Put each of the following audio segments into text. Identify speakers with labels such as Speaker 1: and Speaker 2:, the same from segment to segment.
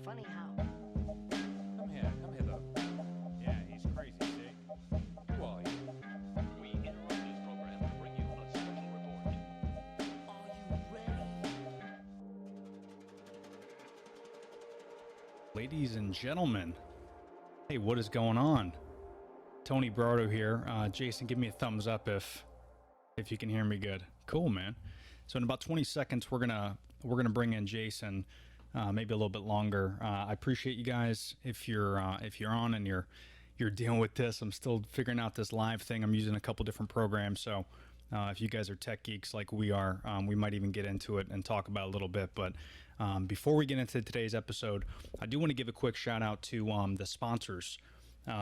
Speaker 1: funny how.
Speaker 2: Come hither. Yeah, he's crazy, see? Who are you?
Speaker 3: We interrupt this program to bring you a special report.
Speaker 1: Are you ready?
Speaker 4: Ladies and gentlemen, hey, what is going on? Tony Bardo here. Jason, give me a thumbs up if you can hear me good. Cool, man. So in about 20 seconds, we're gonna bring in Jason. Maybe a little bit longer. I appreciate you guys if you're on and you're dealing with this. I'm still figuring out this live thing. I'm using a couple different programs, so if you guys are tech geeks like we are, we might even get into it and talk about it a little bit. But before we get into today's episode, I do want to give a quick shout out to the sponsors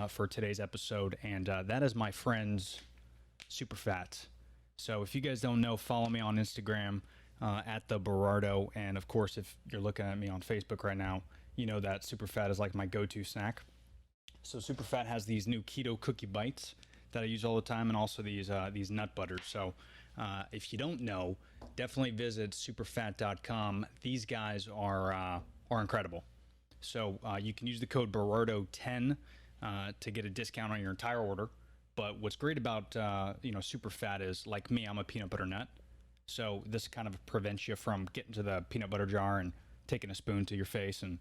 Speaker 4: for today's episode, and that is my friends Superfat. So if you guys don't know, follow me on Instagram at the Berardo, and of course, if you're looking at me on Facebook right now, you know that Superfat is like my go-to snack. So Superfat has these new keto cookie bites that I use all the time, and also these nut butters. So if you don't know, definitely visit superfat.com. These guys are incredible. So you can use the code Berardo10 to get a discount on your entire order. But what's great about Superfat is, like me, I'm a peanut butter nut. So this kind of prevents you from getting to the peanut butter jar and taking a spoon to your face and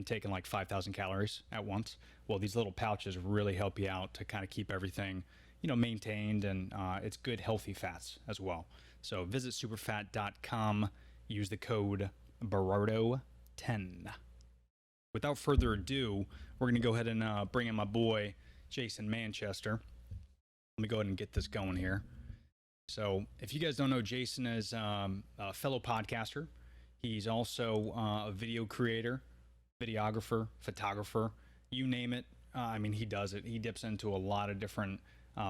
Speaker 4: taking like 5,000 calories at once. Well, these little pouches really help you out to kind of keep everything, maintained, and it's good, healthy fats as well. So visit superfat.com, use the code Berardo10. Without further ado, we're going to go ahead and bring in my boy, Jason Manchester. Let me go ahead and get this going here. So if you guys don't know, Jason is a fellow podcaster. He's also a video creator, videographer, photographer, you name it. He does it. He dips into a lot of different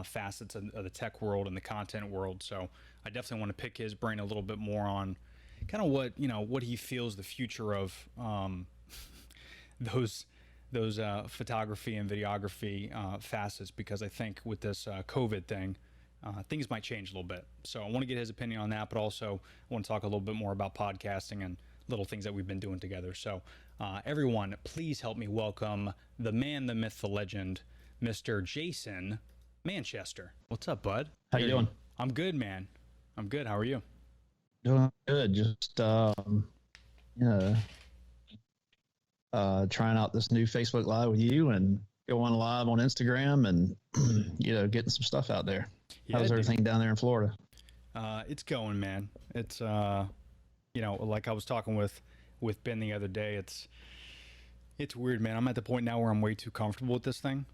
Speaker 4: facets of the tech world and the content world. So I definitely want to pick his brain a little bit more on kind of what he feels the future of those photography and videography facets, because I think with this COVID thing, things might change a little bit. So I want to get his opinion on that, but also I want to talk a little bit more about podcasting and little things that we've been doing together. So everyone, please help me welcome the man, the myth, the legend, Mr. Jason Manchester. What's up, bud?
Speaker 5: How you doing?
Speaker 4: I'm good, man. I'm good. How are you?
Speaker 5: Doing good. Just trying out this new Facebook Live with you and going live on Instagram and getting some stuff out there.
Speaker 4: Yeah,
Speaker 5: how's everything down there in Florida?
Speaker 4: It's going, man. It's like I was talking with Ben the other day, it's weird, man. I'm at the point now where I'm way too comfortable with this thing.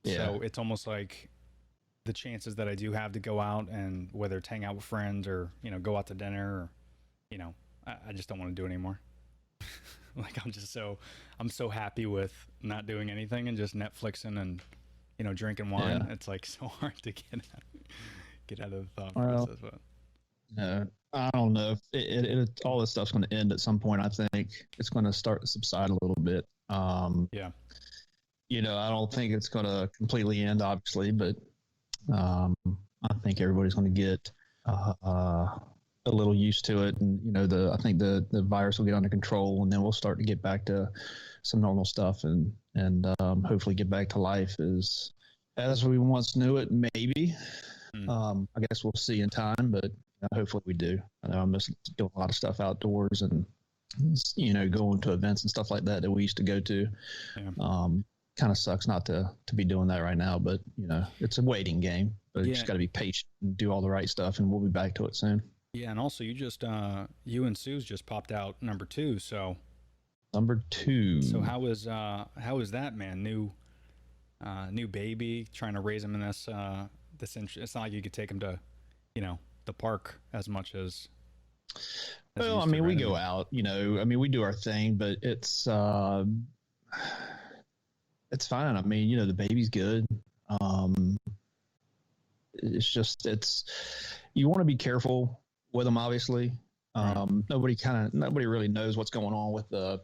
Speaker 5: Yeah.
Speaker 4: So it's almost like the chances that I do have to go out, and whether it's hang out with friends or go out to dinner, or I just don't want to do it anymore. Like I'm so happy with not doing anything and just Netflixing and drinking wine. Yeah. It's like so hard to get out of the thought process. But
Speaker 5: no, I don't know if all this stuff's going to end at some point. I think it's going to start to subside a little bit.
Speaker 4: Yeah.
Speaker 5: I don't think it's going to completely end, obviously, but I think everybody's going to get a little used to it, and I think the virus will get under control, and then we'll start to get back to some normal stuff, and hopefully get back to life as we once knew it. Maybe I guess we'll see in time, but hopefully we do. I know I'm just doing a lot of stuff outdoors and going to events and stuff like that we used to go to. Yeah. Kind of sucks not to be doing that right now, but it's a waiting game. But you just got to be patient and do all the right stuff, and we'll be back to it soon.
Speaker 4: Yeah, and also you and Sue's just popped out number 2. So
Speaker 5: number 2.
Speaker 4: So how is that, man? New baby, trying to raise him in this it's not like you could take him to the park as much as
Speaker 5: well, we go out, we do our thing, but it's fine. The baby's good. It's just you want to be careful with them, obviously. Nobody really knows what's going on with the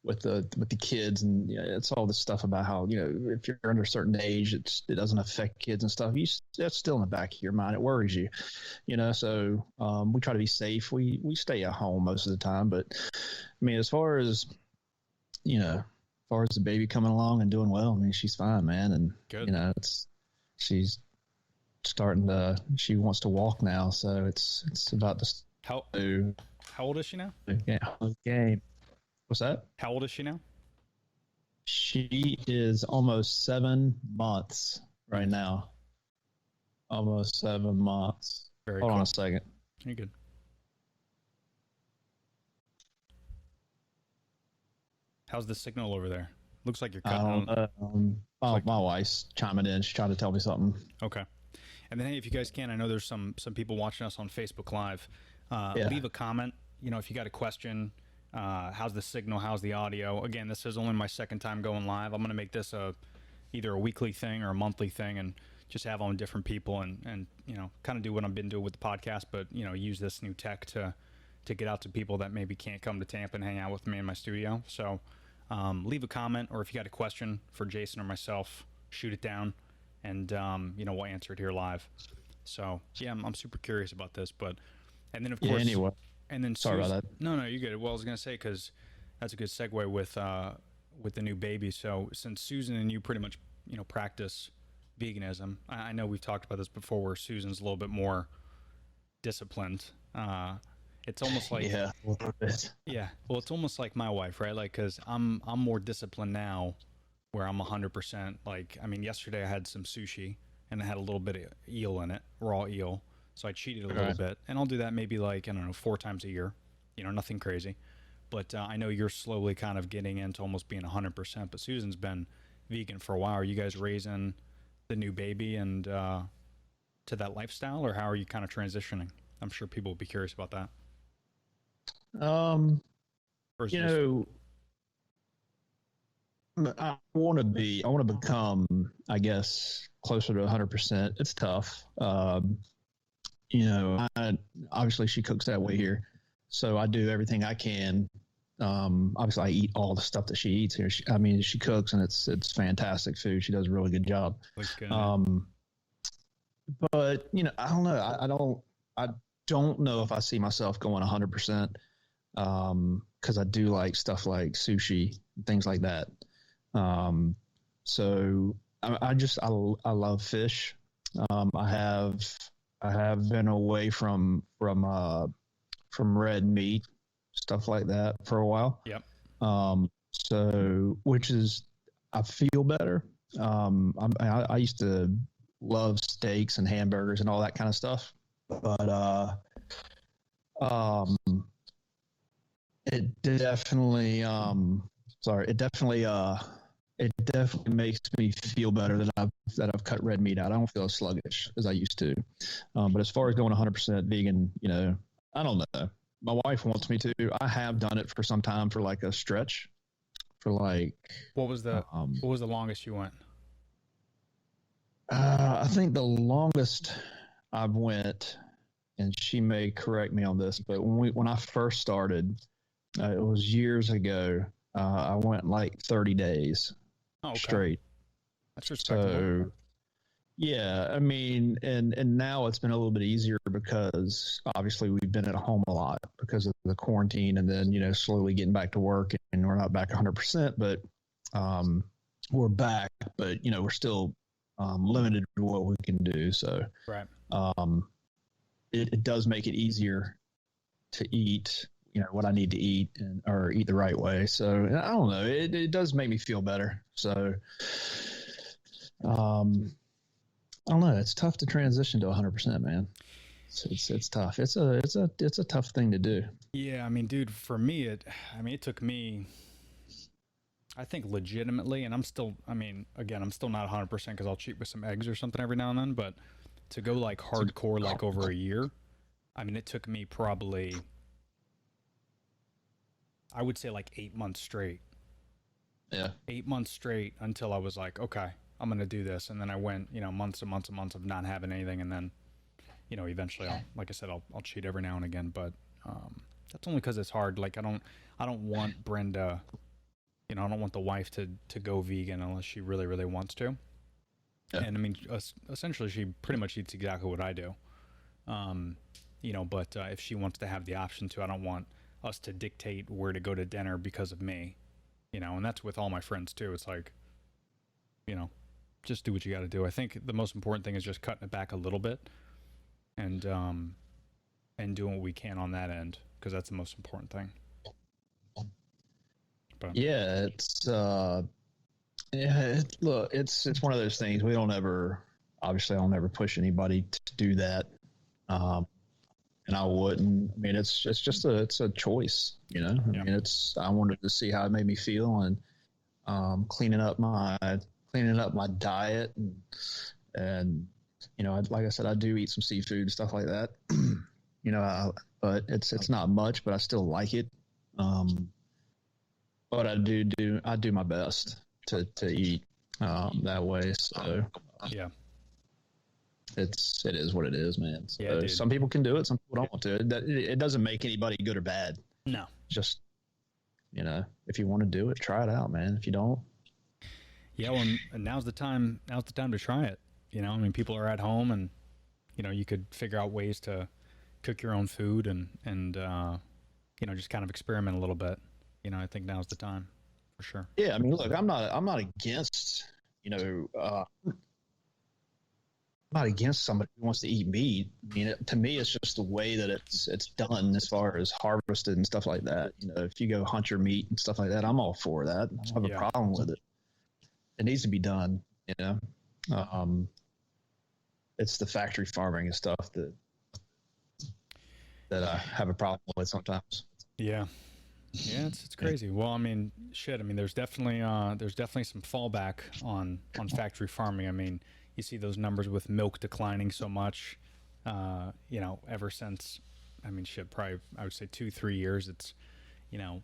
Speaker 5: with the kids, and it's all this stuff about how if you're under a certain age, it doesn't affect kids and stuff. That's still in the back of your mind. It worries you, So we try to be safe. We stay at home most of the time, but I mean, as far as the baby coming along and doing well, I mean, she's fine, man, and
Speaker 4: Good.
Speaker 5: she's she wants to walk now, so it's about to.
Speaker 4: How old is she now?
Speaker 5: Game. What's that?
Speaker 4: How old is she now?
Speaker 5: She is almost 7 months right now. Almost 7 months.
Speaker 4: Very
Speaker 5: Hold
Speaker 4: cool.
Speaker 5: on a second.
Speaker 4: You're good. How's the signal over there? Looks like you're cutting out.
Speaker 5: My wife's chiming in. She's trying to tell me something.
Speaker 4: Okay. And then, hey, if you guys can, I know there's some people watching us on Facebook Live. Leave a comment. If you got a question, how's the signal? How's the audio? Again, this is only my second time going live. I'm going to make this either a weekly thing or a monthly thing, and just have on different people and kind of do what I've been doing with the podcast, but use this new tech to get out to people that maybe can't come to Tampa and hang out with me in my studio. So leave a comment, or if you got a question for Jason or myself, shoot it down, and we'll answer it here live. So yeah, I'm super curious about this, and then of course,
Speaker 5: anyway.
Speaker 4: And then
Speaker 5: sorry about that.
Speaker 4: No, you're good. Well, I was gonna say, because that's a good segue with the new baby. So since Susan and you pretty much practice veganism, I know we've talked about this before, where Susan's a little bit more disciplined. It's almost like
Speaker 5: a little bit.
Speaker 4: Yeah, well, it's almost like my wife, right? Like, because I'm more disciplined now, where I'm 100%. Like, I mean, yesterday I had some sushi and it had a little bit of eel in it, raw eel. So I cheated a little bit, and I'll do that maybe 4 times a year. Nothing crazy. But I know you're slowly kind of getting into almost being 100%. But Susan's been vegan for a while. Are you guys raising the new baby and to that lifestyle, or how are you kind of transitioning? I'm sure people will be curious about that.
Speaker 5: I want to become, I guess, closer to 100%. It's tough. Obviously she cooks that way here, so I do everything I can. Obviously I eat all the stuff that she eats here. She cooks, and it's fantastic food. She does a really good job.
Speaker 4: Good.
Speaker 5: But I don't know. I don't know if I see myself going 100%. Because I do like stuff like sushi and things like that. So I love fish. I have been away from red meat, stuff like that, for a while.
Speaker 4: Yep.
Speaker 5: So which is, I feel better. I used to love steaks and hamburgers and all that kind of stuff, but it definitely makes me feel better that I've cut red meat out. I don't feel as sluggish as I used to. But as far as going 100% vegan, I don't know. My wife wants me to. I have done it for some time, for like a stretch, for like.
Speaker 4: What was the longest you went?
Speaker 5: I think the longest I went, and she may correct me on this, but when I first started, it was years ago. I went like 30 days straight.
Speaker 4: That's respectable.
Speaker 5: So, yeah, I mean, and now it's been a little bit easier because obviously we've been at home a lot because of the quarantine, and then slowly getting back to work, and we're not back 100%, but we're back, but we're still limited to what we can do. So,
Speaker 4: right.
Speaker 5: It does make it easier to eat what I need to eat, or eat the right way. So I don't know. It does make me feel better. So, I don't know. It's tough to transition to 100%, man. It's tough. It's a tough thing to do.
Speaker 4: Yeah. I mean, dude, for me, it took me, I think, legitimately, and I'm still not 100% because I'll cheat with some eggs or something every now and then, but to go like hardcore, like over a year, it took me probably, I would say, like 8 months straight.
Speaker 5: Yeah.
Speaker 4: 8 months straight until I was like, okay, I'm going to do this. And then I went, months and months and months of not having anything. And then, eventually I'll cheat every now and again, but, that's only cause it's hard. Like I don't want Brenda You know, I don't want the wife to go vegan unless she really, really wants to.
Speaker 5: Yeah.
Speaker 4: And I mean, essentially, she pretty much eats exactly what I do. You know, but if she wants to have the option to, I don't want us to dictate where to go to dinner because of me. You know, and that's with all my friends too. It's like, you know, just do what you got to do. I think the most important thing is just cutting it back a little bit, and doing what we can on that end, because that's the most important thing. But
Speaker 5: Yeah, look, it's one of those things. We don't ever, obviously, I'll never push anybody to do that, and I wouldn't. I mean, it's a choice, you know. I mean, I wanted to see how it made me feel, and cleaning up my diet, and you know, like I said, I do eat some seafood and stuff like that. You know, but it's not much, but I still like it. But I do my best to eat that way. So
Speaker 4: yeah,
Speaker 5: it is what it is, man. So
Speaker 4: Yeah, dude.
Speaker 5: some people can do it, some people don't want to. It doesn't make anybody good or bad.
Speaker 4: no,
Speaker 5: Just, you know, if you want to do it, try it out, man. If you don't,
Speaker 4: yeah. Well, and now's the time. Now's the time to try it. You know, I mean, people are at home, and you know, you could figure out ways to cook your own food, and you know, just kind of experiment a little bit. You know, I think now's the time for sure.
Speaker 5: yeah. I mean, look, I'm not against, you know, I'm not against somebody who wants to eat meat. I mean, to me, it's just the way that it's done as far as harvested and stuff like that. You know, if you go hunt your meat and stuff like that, I'm all for that. I don't have a problem with it. It needs to be done. You know, it's the factory farming and stuff that I have a problem with sometimes.
Speaker 4: Yeah. Yeah, it's crazy. Well, I mean, shit. I mean, there's definitely some fallback on factory farming. I mean, you see those numbers with milk declining so much. You know, ever since, I mean, shit, probably I would say 2-3 years. It's, you know,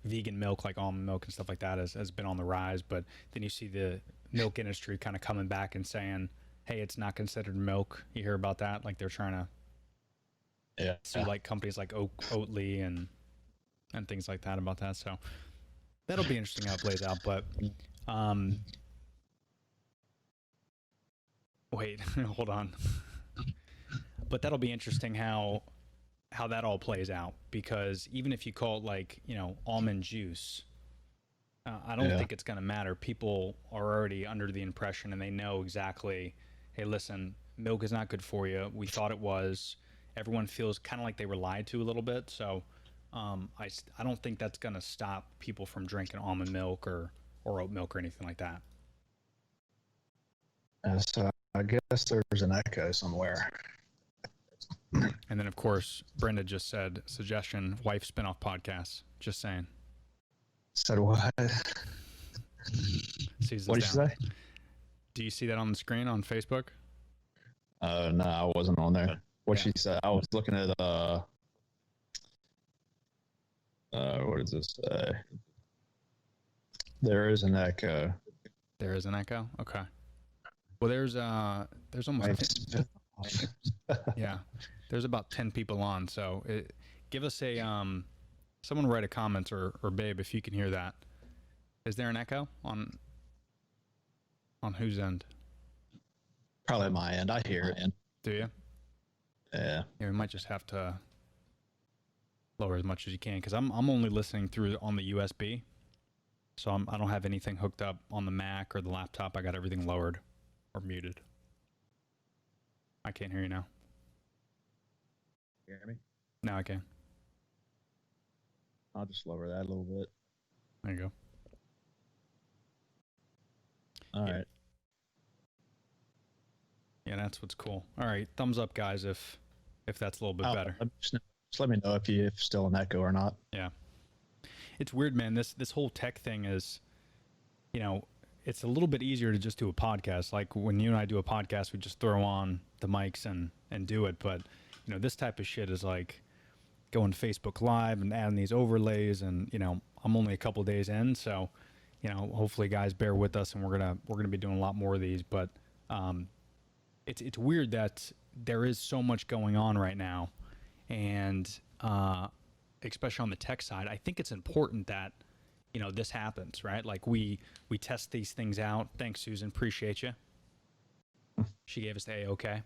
Speaker 4: vegan milk like almond milk and stuff like that has been on the rise. But then you see the milk industry kind of coming back and saying, hey, it's not considered milk. You hear about that? Like they're trying to sue like companies like Oatly and things like that about that. So that'll be interesting how it plays out. But wait, hold on. But that'll be interesting how that all plays out, because even if you call it like, you know, almond juice, I don't think it's going to matter. People are already under the impression, and they know exactly, hey, listen, milk is not good for you. We thought it was. Everyone feels kind of like they were lied to a little bit. So I don't think that's going to stop people from drinking almond milk or oat milk or anything like that.
Speaker 5: So I guess there's an echo somewhere.
Speaker 4: And then, of course, Brenda just said, suggestion, wife spinoff podcast. Just saying.
Speaker 5: Said what? What did you say?
Speaker 4: Do you see that on the screen on Facebook?
Speaker 5: No, I wasn't on there. What she said? I was looking at what does this say? There is an echo.
Speaker 4: There is an echo? Okay. Well, there's almost yeah. There's about 10 people on, so give us a someone write a comment, or babe, if you can hear that. Is there an echo on whose end?
Speaker 5: Probably my end. I hear it.
Speaker 4: Do you?
Speaker 5: Yeah.
Speaker 4: Yeah, we might just have to lower as much as you can, because I'm only listening through on the USB, so I don't have anything hooked up on the Mac or the laptop. I got everything lowered or muted. I can't hear you now.
Speaker 5: You hear me?
Speaker 4: Now I can.
Speaker 5: I'll just lower that a little bit.
Speaker 4: There you go.
Speaker 5: All right.
Speaker 4: Yeah, that's what's cool. All right, thumbs up, guys, if that's a little bit better.
Speaker 5: Just let me know if still an echo or not.
Speaker 4: Yeah. It's weird, man. This whole tech thing is, you know, it's a little bit easier to just do a podcast. Like when you and I do a podcast, we just throw on the mics and do it. But, you know, this type of shit is like going to Facebook Live and adding these overlays, and, you know, I'm only a couple days in, so, you know, hopefully guys bear with us, and we're gonna be doing a lot more of these. But it's weird that there is so much going on right now, and especially on the tech side, I think it's important that this happens, right? Like we test these things out. Thanks, Susan. Appreciate you. She gave us the A-OK.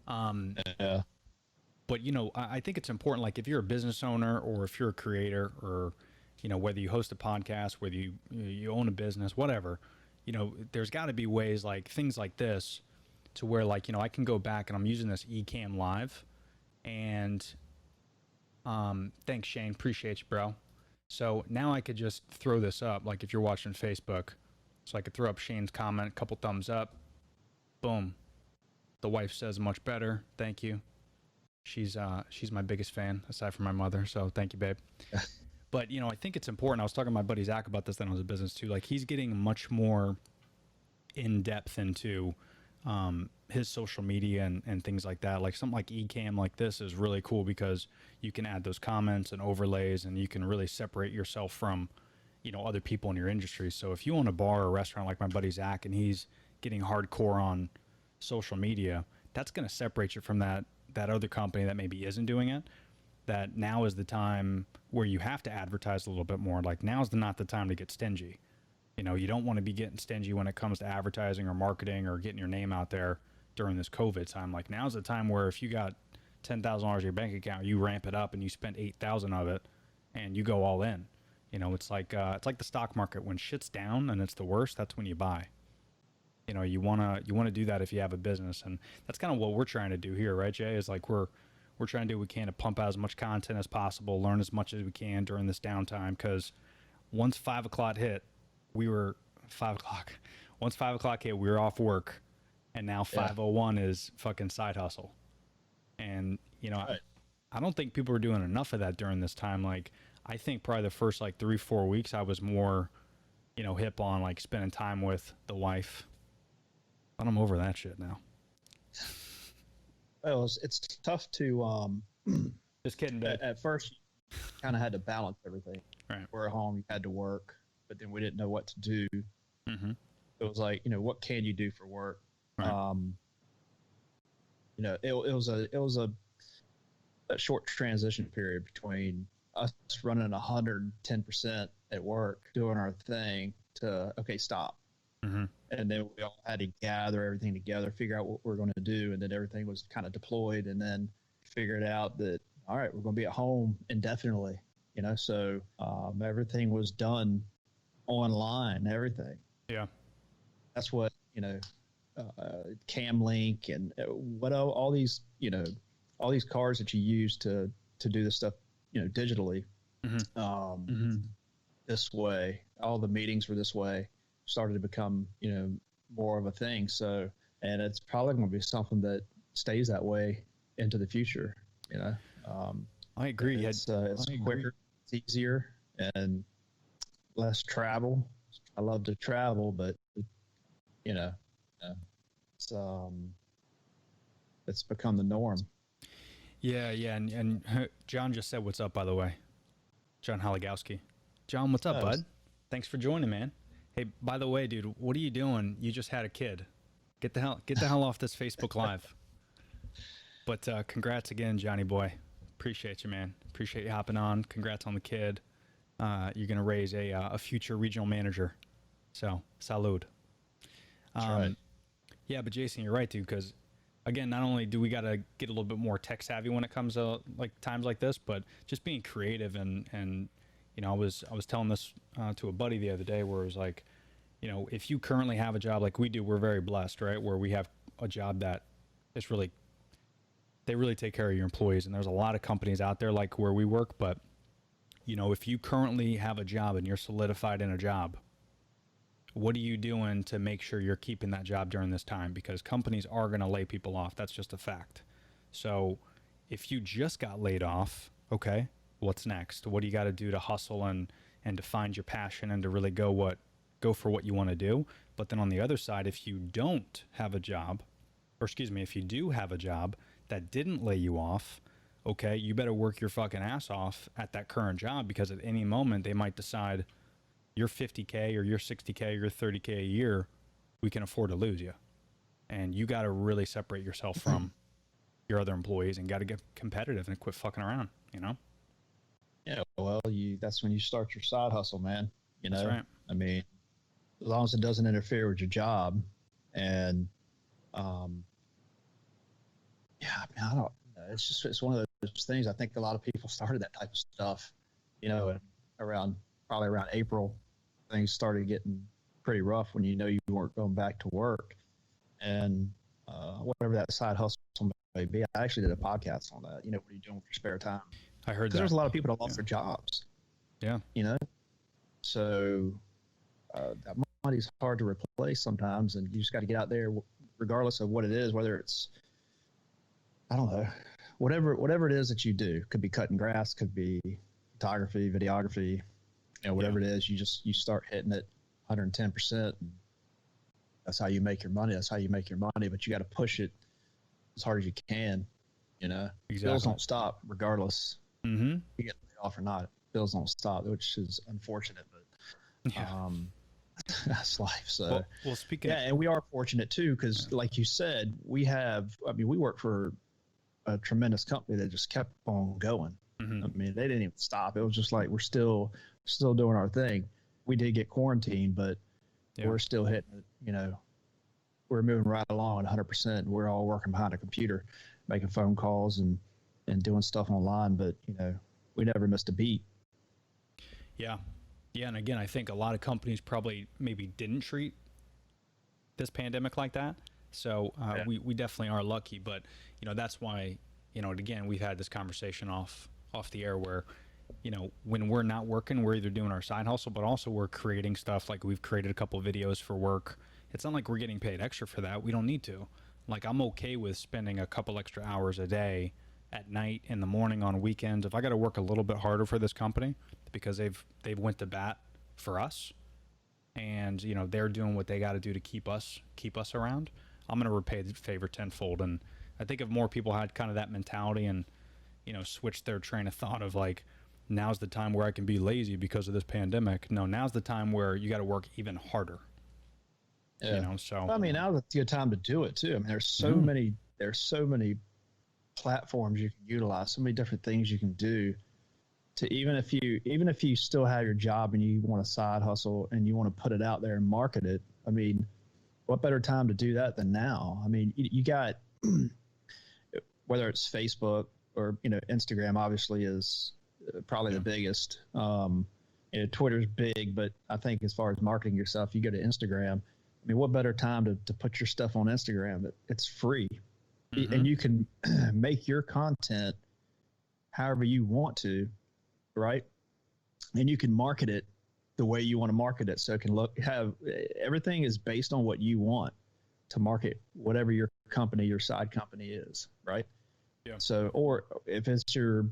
Speaker 5: Yeah.
Speaker 4: But, I think it's important, like if you're a business owner or if you're a creator or, whether you host a podcast, whether you own a business, whatever, there's got to be ways like things like this to where like, I can go back and I'm using this Ecamm Live and thanks, Shane. Appreciate you, bro. So now I could just throw this up, like if you're watching Facebook. So I could throw up Shane's comment, a couple thumbs up. Boom. The wife says much better. Thank you. She's my biggest fan aside from my mother. So thank you, babe. But, I think it's important. I was talking to my buddy Zach about this then I was a business too. Like he's getting much more in depth into his social media and things like that. Like something like Ecamm like this is really cool because you can add those comments and overlays and you can really separate yourself from, other people in your industry. So if you own a bar or restaurant like my buddy Zach and he's getting hardcore on social media, that's going to separate you from that other company that maybe isn't doing it. That now is the time where you have to advertise a little bit more. Like now's not the time to get stingy. You don't want to be getting stingy when it comes to advertising or marketing or getting your name out there during this COVID time. Like now's the time where if you got $10,000 in your bank account, you ramp it up and you spend 8,000 of it and you go all in. It's like the stock market. When shit's down and it's the worst, that's when you buy. You want to do that if you have a business. And that's kind of what we're trying to do here, right, Jay? Is like we're trying to do what we can to pump out as much content as possible, learn as much as we can during this downtime. Because once 5 o'clock hit, Once 5 o'clock hit, we were off work, and now 5:01 is fucking side hustle. And right. I don't think people were doing enough of that during this time. Like I think probably the first like 3-4 weeks, I was more, hip on like spending time with the wife. But I'm over that shit now.
Speaker 5: Well, it's tough to
Speaker 4: just kidding, babe.
Speaker 5: At first you kind of had to balance everything.
Speaker 4: Right.
Speaker 5: We're at home, you had to work, but then we didn't know what to do.
Speaker 4: Mm-hmm.
Speaker 5: It was like, what can you do for work?
Speaker 4: Right.
Speaker 5: It was a short transition period between us running 110% at work, doing our thing, to okay, stop.
Speaker 4: Mm-hmm.
Speaker 5: And then we all had to gather everything together, figure out what we're going to do, and then everything was kind of deployed, and then figured out that all right, we're going to be at home indefinitely. So everything was done online, everything.
Speaker 4: Yeah,
Speaker 5: that's what Camlink and what all these all these cards that you use to do this stuff digitally.
Speaker 4: Mm-hmm.
Speaker 5: This way, all the meetings were this way. Started to become more of a thing. So, and it's probably going to be something that stays that way into the future.
Speaker 4: I agree.
Speaker 5: It's quicker, it's easier, and less travel. I love to travel, but it's become the norm.
Speaker 4: Yeah, and John just said what's up, by the way. John Haligowski. John, what's up, bud? Thanks for joining, man. Hey, by the way, dude, what are you doing? You just had a kid. Get the hell off this Facebook Live. But congrats again, Johnny boy. Appreciate you, man. Appreciate you hopping on. Congrats on the kid. You're gonna raise a future regional manager. So, salud.
Speaker 5: That's right.
Speaker 4: Yeah, but Jason, you're right, dude. Because again, not only do we gotta get a little bit more tech savvy when it comes to like times like this, but just being creative and I was telling this to a buddy the other day where it was like, if you currently have a job like we do, we're very blessed, right? Where we have a job that is they really take care of your employees. And there's a lot of companies out there like where we work, but if you currently have a job and you're solidified in a job, what are you doing to make sure you're keeping that job during this time? Because companies are going to lay people off. That's just a fact. So if you just got laid off, okay, what's next? What do you got to do to hustle and to find your passion and to really go for what you want to do? But then on the other side, if you don't have a job, if you do have a job that didn't lay you off, okay, you better work your fucking ass off at that current job, because at any moment they might decide you're 50K or you're 60K or you're 30K a year, we can afford to lose you. And you got to really separate yourself from your other employees and got to get competitive and quit fucking around,
Speaker 5: Yeah, well, that's when you start your side hustle, man. You
Speaker 4: That's
Speaker 5: know,
Speaker 4: right.
Speaker 5: I mean, as long as it doesn't interfere with your job, and yeah, I mean, I don't. It's one of those things. I think a lot of people started that type of stuff, you know, and probably around April, things started getting pretty rough when you know you weren't going back to work, and whatever that side hustle may be. I actually did a podcast on that. You know, what are you doing with your spare time?
Speaker 4: I heard
Speaker 5: Because
Speaker 4: that.
Speaker 5: there's a lot of people that lost
Speaker 4: Yeah.
Speaker 5: their jobs.
Speaker 4: Yeah.
Speaker 5: You know, so that money's hard to replace sometimes, and you just got to get out there, regardless of what it is, whether it's, I don't know, whatever it is that you do. Could be cutting grass, could be photography, videography, you know, whatever it is. You start hitting it 110%. That's how you make your money. That's how you make your money. But you got to push it as hard as you can. You know,
Speaker 4: Exactly.
Speaker 5: bills don't stop regardless.
Speaker 4: Mm-hmm.
Speaker 5: You get laid off or not. Bills don't stop, which is unfortunate, but
Speaker 4: Yeah.
Speaker 5: that's life. So
Speaker 4: Well, speaking
Speaker 5: yeah, and we are fortunate too, because like you said, we work for a tremendous company that just kept on going.
Speaker 4: Mhm.
Speaker 5: I mean, they didn't even stop. It was just like we're still doing our thing. We did get quarantined, but
Speaker 4: Yeah.
Speaker 5: we're still hitting it. You know, we're moving right along at 100%. We're all working behind a computer, making phone calls and doing stuff online. But you know, we never missed a beat.
Speaker 4: Yeah. Yeah. And again, I think a lot of companies probably maybe didn't treat this pandemic like that. So we definitely are lucky. But, you know, that's why, you know, again, we've had this conversation off the air where, you know, when we're not working, we're either doing our side hustle, but also we're creating stuff. Like we've created a couple of videos for work. It's not like we're getting paid extra for that. We don't need to. Like I'm okay with spending a couple extra hours a day at night, in the morning, on weekends. If I got to work a little bit harder for this company because they've went to bat for us, and you know they're doing what they got to do to keep us around, I'm going to repay the favor tenfold. And I think if more people had kind of that mentality and, you know, switched their train of thought of like, now's the time where I can be lazy because of this pandemic. No, now's the time where you got to work even harder.
Speaker 5: Yeah.
Speaker 4: You know, so
Speaker 5: I mean, now's a good time to do it too. I mean, there's so many platforms you can utilize, so many different things you can do. To even if you still have your job and you want a side hustle and you want to put it out there and market it, I mean, what better time to do that than now? I mean, you got whether it's Facebook or, you know, Instagram obviously is probably the biggest. You know, Twitter's big, but I think as far as marketing yourself, you go to Instagram. I mean, what better time to put your stuff on Instagram? It's free, and you can make your content however you want to, right? And you can market it the way you want to market it, so it can have everything is based on what you want to market whatever your company, your side company is, right?
Speaker 4: Yeah.
Speaker 5: So, or if it's your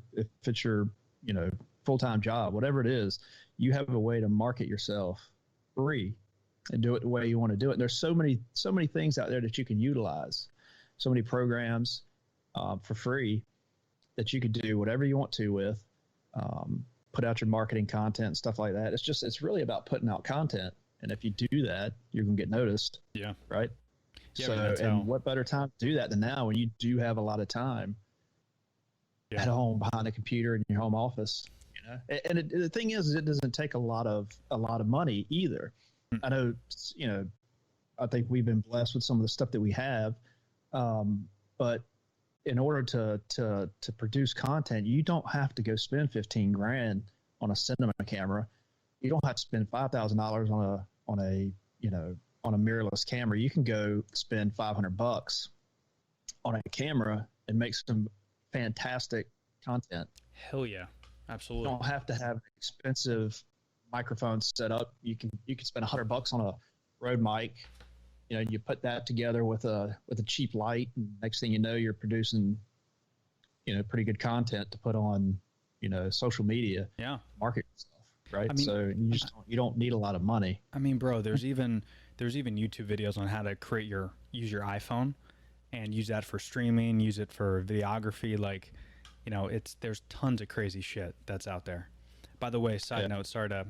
Speaker 5: you know, full-time job, whatever it is, you have a way to market yourself free and do it the way you want to do it. And there's so many things out there that you can utilize, so many programs for free that you could do whatever you want to with, put out your marketing content and stuff like that. It's really about putting out content. And if you do that, you're going to get noticed.
Speaker 4: Yeah.
Speaker 5: Right.
Speaker 4: Yeah,
Speaker 5: So,
Speaker 4: I mean, that's
Speaker 5: and
Speaker 4: how-
Speaker 5: what better time to do that than now when you do have a lot of time at home behind a computer in your home office, you know? And the thing is it doesn't take a lot of money either. I know, you know, I think we've been blessed with some of the stuff that we have. But in order to produce content, you don't have to go spend 15 grand on a cinema camera. You don't have to spend $5,000 on a mirrorless camera. You can go spend $500 on a camera and make some fantastic content.
Speaker 4: Hell yeah, absolutely.
Speaker 5: You don't have to have expensive microphones set up. You can spend $100 on a Rode mic. You know, you put that together with a cheap light, and next thing you know, you're producing, you know, pretty good content to put on, you know, social media.
Speaker 4: Yeah.
Speaker 5: Market stuff, right?
Speaker 4: I mean,
Speaker 5: so you don't need a lot of money.
Speaker 4: I mean, bro, there's even YouTube videos on how to use your iPhone and use that for streaming, use it for videography. Like, you know, there's tons of crazy shit that's out there. By the way, side note, sorry to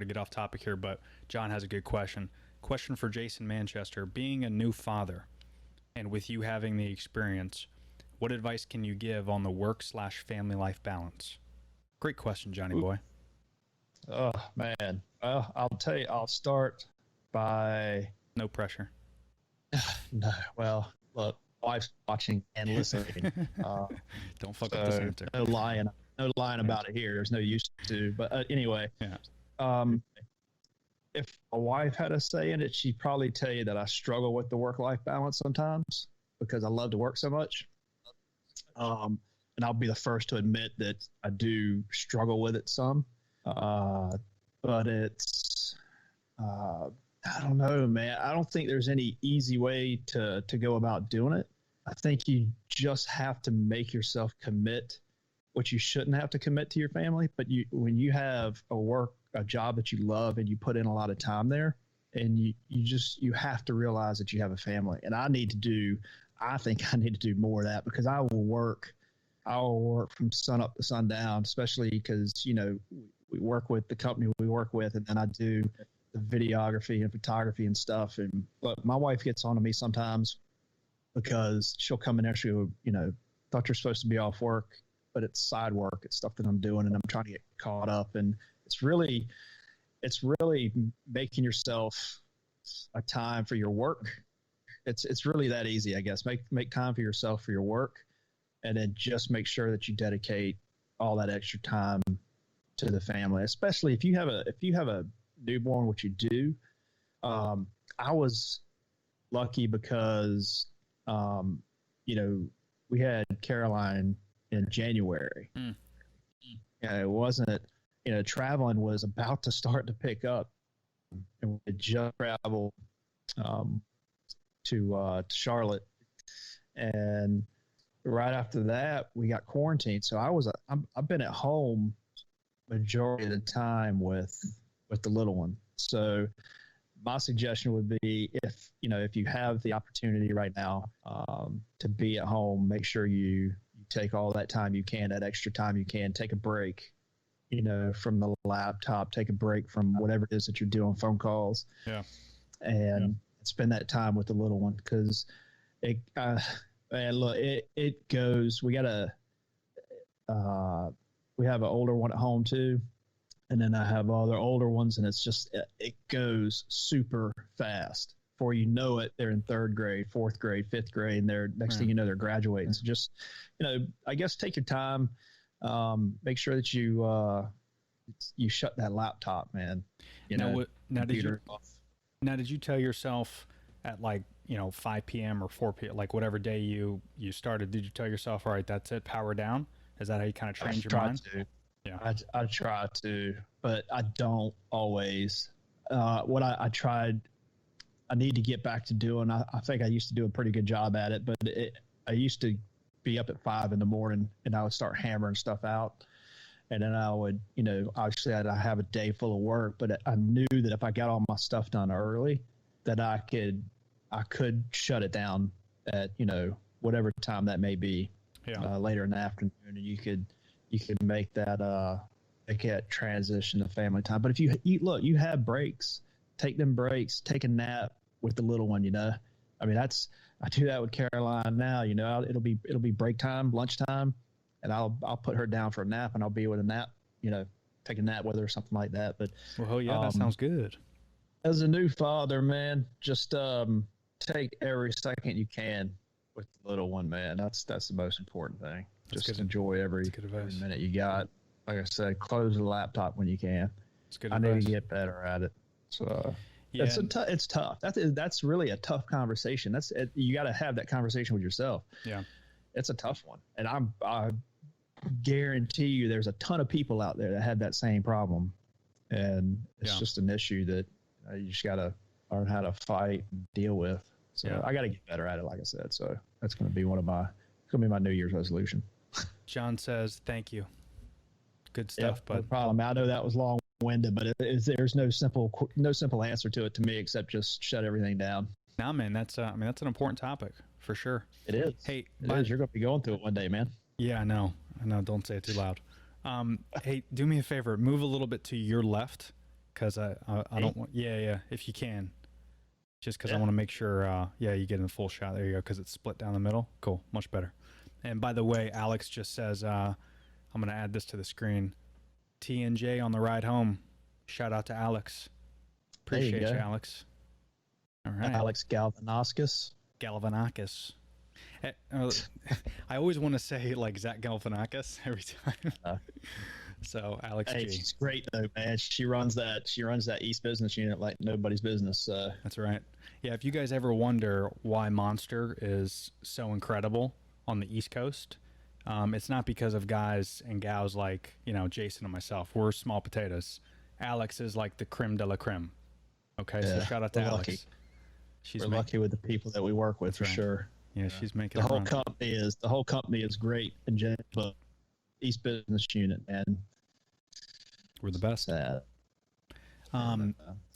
Speaker 4: get off topic here, but John has a good question. Question for Jason Manchester. Being a new father and with you having the experience, what advice can you give on the work/family life balance? Great question, Johnny boy.
Speaker 5: Oh man. Well, I'll tell you. I'll start by
Speaker 4: No pressure.
Speaker 5: no. Well, look, wife's watching and listening.
Speaker 4: Don't fuck up this
Speaker 5: So
Speaker 4: answer.
Speaker 5: no lying about it here. There's no use to. But anyway,
Speaker 4: Yeah.
Speaker 5: If a wife had a say in it, she'd probably tell you that I struggle with the work-life balance sometimes because I love to work so much. And I'll be the first to admit that I do struggle with it some. But it's, I don't know, man. I don't think there's any easy way to go about doing it. I think you just have to make yourself commit what you shouldn't have to commit to your family. But when you have a job that you love and you put in a lot of time there, and you have to realize that you have a family. And I think I need to do more of that because I will work from sun up to sundown, especially because, we work with the company we work with, and then I do the videography and photography and stuff. But my wife gets on to me sometimes because she'll come in there, she'll, thought you're supposed to be off work, but it's side work. It's stuff that I'm doing and I'm trying to get caught up. And it's really making yourself a time for your work. It's really that easy, I guess. Make time for yourself for your work, and then just make sure that you dedicate all that extra time to the family, especially if you have a newborn, which you do. I was lucky because, we had Caroline in January. It wasn't, traveling was about to start to pick up, and we had just traveled to Charlotte, and right after that we got quarantined. So I've been at home majority of the time with the little one. So my suggestion would be, if you have the opportunity right now to be at home, make sure you take all that time you can, that extra time you can, take a break, from the laptop, take a break from whatever it is that you're doing, phone calls.
Speaker 4: Yeah.
Speaker 5: And spend that time with the little one. Cause it goes, we have an older one at home too. And then I have other older ones, and it's just, it goes super fast. Before you know it, they're in third grade, fourth grade, fifth grade, and they're next thing you know, they're graduating. So just, I guess take your time. Make sure that you shut that laptop, man.
Speaker 4: Now did you tell yourself at 5 p.m. or 4 p.m., like whatever day you started, did you tell yourself, all right, that's it, power down? Is that how you kind of trained your mind? Yeah.
Speaker 5: I try to, but I don't always. What I tried, I need to get back to doing. I think I used to do a pretty good job at it, but I used to be up at 5 a.m. and I would start hammering stuff out. And then I would, obviously I have a day full of work, but I knew that if I got all my stuff done early, that I could shut it down at, whatever time that may be, later in the afternoon. And you could make that transition to family time. But if you have breaks, take them breaks, take a nap with the little one. I do that with Caroline now. It'll be break time, lunchtime, and I'll put her down for a nap, and I'll be with a nap. Take a nap with her or something like that. But
Speaker 4: that sounds good.
Speaker 5: As a new father, man, just take every second you can with the little one, man. That's the most important thing. Just enjoy every minute you got. Like I said, close the laptop when you can. I need to get better at it. So it's tough. That's really a tough conversation. You got to have that conversation with yourself.
Speaker 4: Yeah,
Speaker 5: it's a tough one, and I guarantee you, there's a ton of people out there that have that same problem, and it's just an issue that you just got to learn how to fight and deal with. So I got to get better at it, like I said. So that's going to be my New Year's resolution.
Speaker 4: John says, thank you. Good stuff,
Speaker 5: no problem. I know that was long-winded, but there's no simple answer to it to me except just shut everything down.
Speaker 4: Nah, man, that's an important topic for sure.
Speaker 5: It is.
Speaker 4: Hey,
Speaker 5: you're going to be going through it one day, man.
Speaker 4: Yeah, I know. Don't say it too loud. Hey, do me a favor. Move a little bit to your left, because I don't want. Yeah, if you can. Just because I want to make sure. You get in the full shot. There you go. Because it's split down the middle. Cool, much better. And by the way, Alex just says, I'm going to add this to the screen. T and J on the ride home. Shout out to Alex.
Speaker 5: There you
Speaker 4: Appreciate you,
Speaker 5: go.
Speaker 4: Alex. All right.
Speaker 5: Alex Galvanakis.
Speaker 4: Galifianakis. I always want to say like Zach Galifianakis every time. So Alex
Speaker 5: Hey,
Speaker 4: G.
Speaker 5: she's great though, man. She runs that East business unit like nobody's business. So
Speaker 4: That's right. Yeah, if you guys ever wonder why Monster is so incredible on the East Coast, it's not because of guys and gals like, Jason and myself. We're small potatoes. Alex is like the creme de la creme. Okay, so
Speaker 5: Yeah,
Speaker 4: shout out to
Speaker 5: we're
Speaker 4: Alex.
Speaker 5: lucky.
Speaker 4: She's
Speaker 5: we're lucky with the people that we work with for
Speaker 4: right.
Speaker 5: sure.
Speaker 4: Yeah, she's making
Speaker 5: The
Speaker 4: it
Speaker 5: whole
Speaker 4: run.
Speaker 5: company is great in general, but East business unit, man.
Speaker 4: We're the best.
Speaker 5: Sad.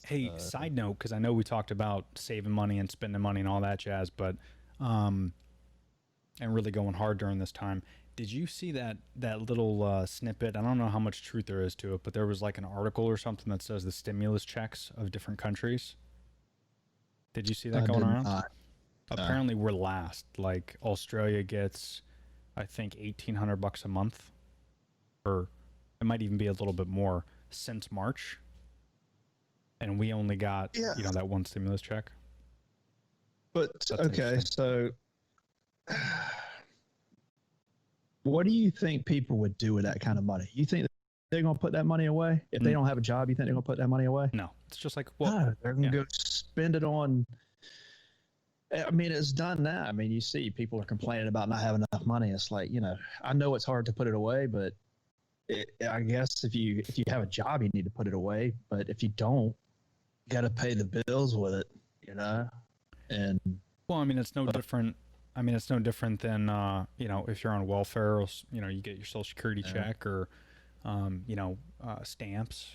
Speaker 4: Hey, side note, because I know we talked about saving money and spending money and all that jazz, but and really going hard during this time. Did you see that little snippet? I don't know how much truth there is to it, but there was like an article or something that says the stimulus checks of different countries. Did you see that going around? Apparently, we're last. Like Australia gets, I think, $1,800 a month, or it might even be a little bit more since March. And we only got, that one stimulus check.
Speaker 5: But
Speaker 4: That's
Speaker 5: okay, so what do you think people would do with that kind of money? You think they're going to put that money away? If they don't have a job, you think they're going to put that money away?
Speaker 4: No, it's just like,
Speaker 5: No, they're going to go spend it on. I mean, it's done now. I mean, you see people are complaining about not having enough money. It's like, I know it's hard to put it away, but I guess if you have a job, you need to put it away. But if you don't, you got to pay the bills with it, And
Speaker 4: well, I mean, it's no different. I mean, it's no different than, if you're on welfare, or, you get your Social Security check or, stamps,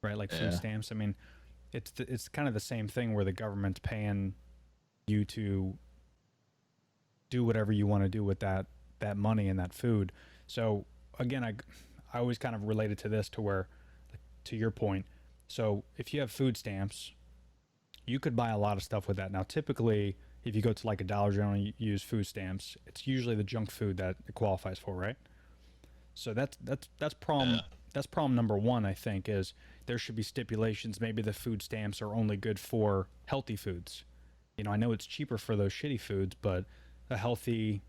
Speaker 4: right? Like food stamps. I mean, it's kind of the same thing where the government's paying you to do whatever you want to do with that money and that food. So again, I always kind of related to this to where, to your point. So if you have food stamps, you could buy a lot of stuff with that. Now, typically, if you go to like a Dollar General and you use food stamps, it's usually the junk food that it qualifies for, right? So that's problem. That's problem number one, I think, is there should be stipulations. Maybe the food stamps are only good for healthy foods. I know it's cheaper for those shitty foods, but a healthy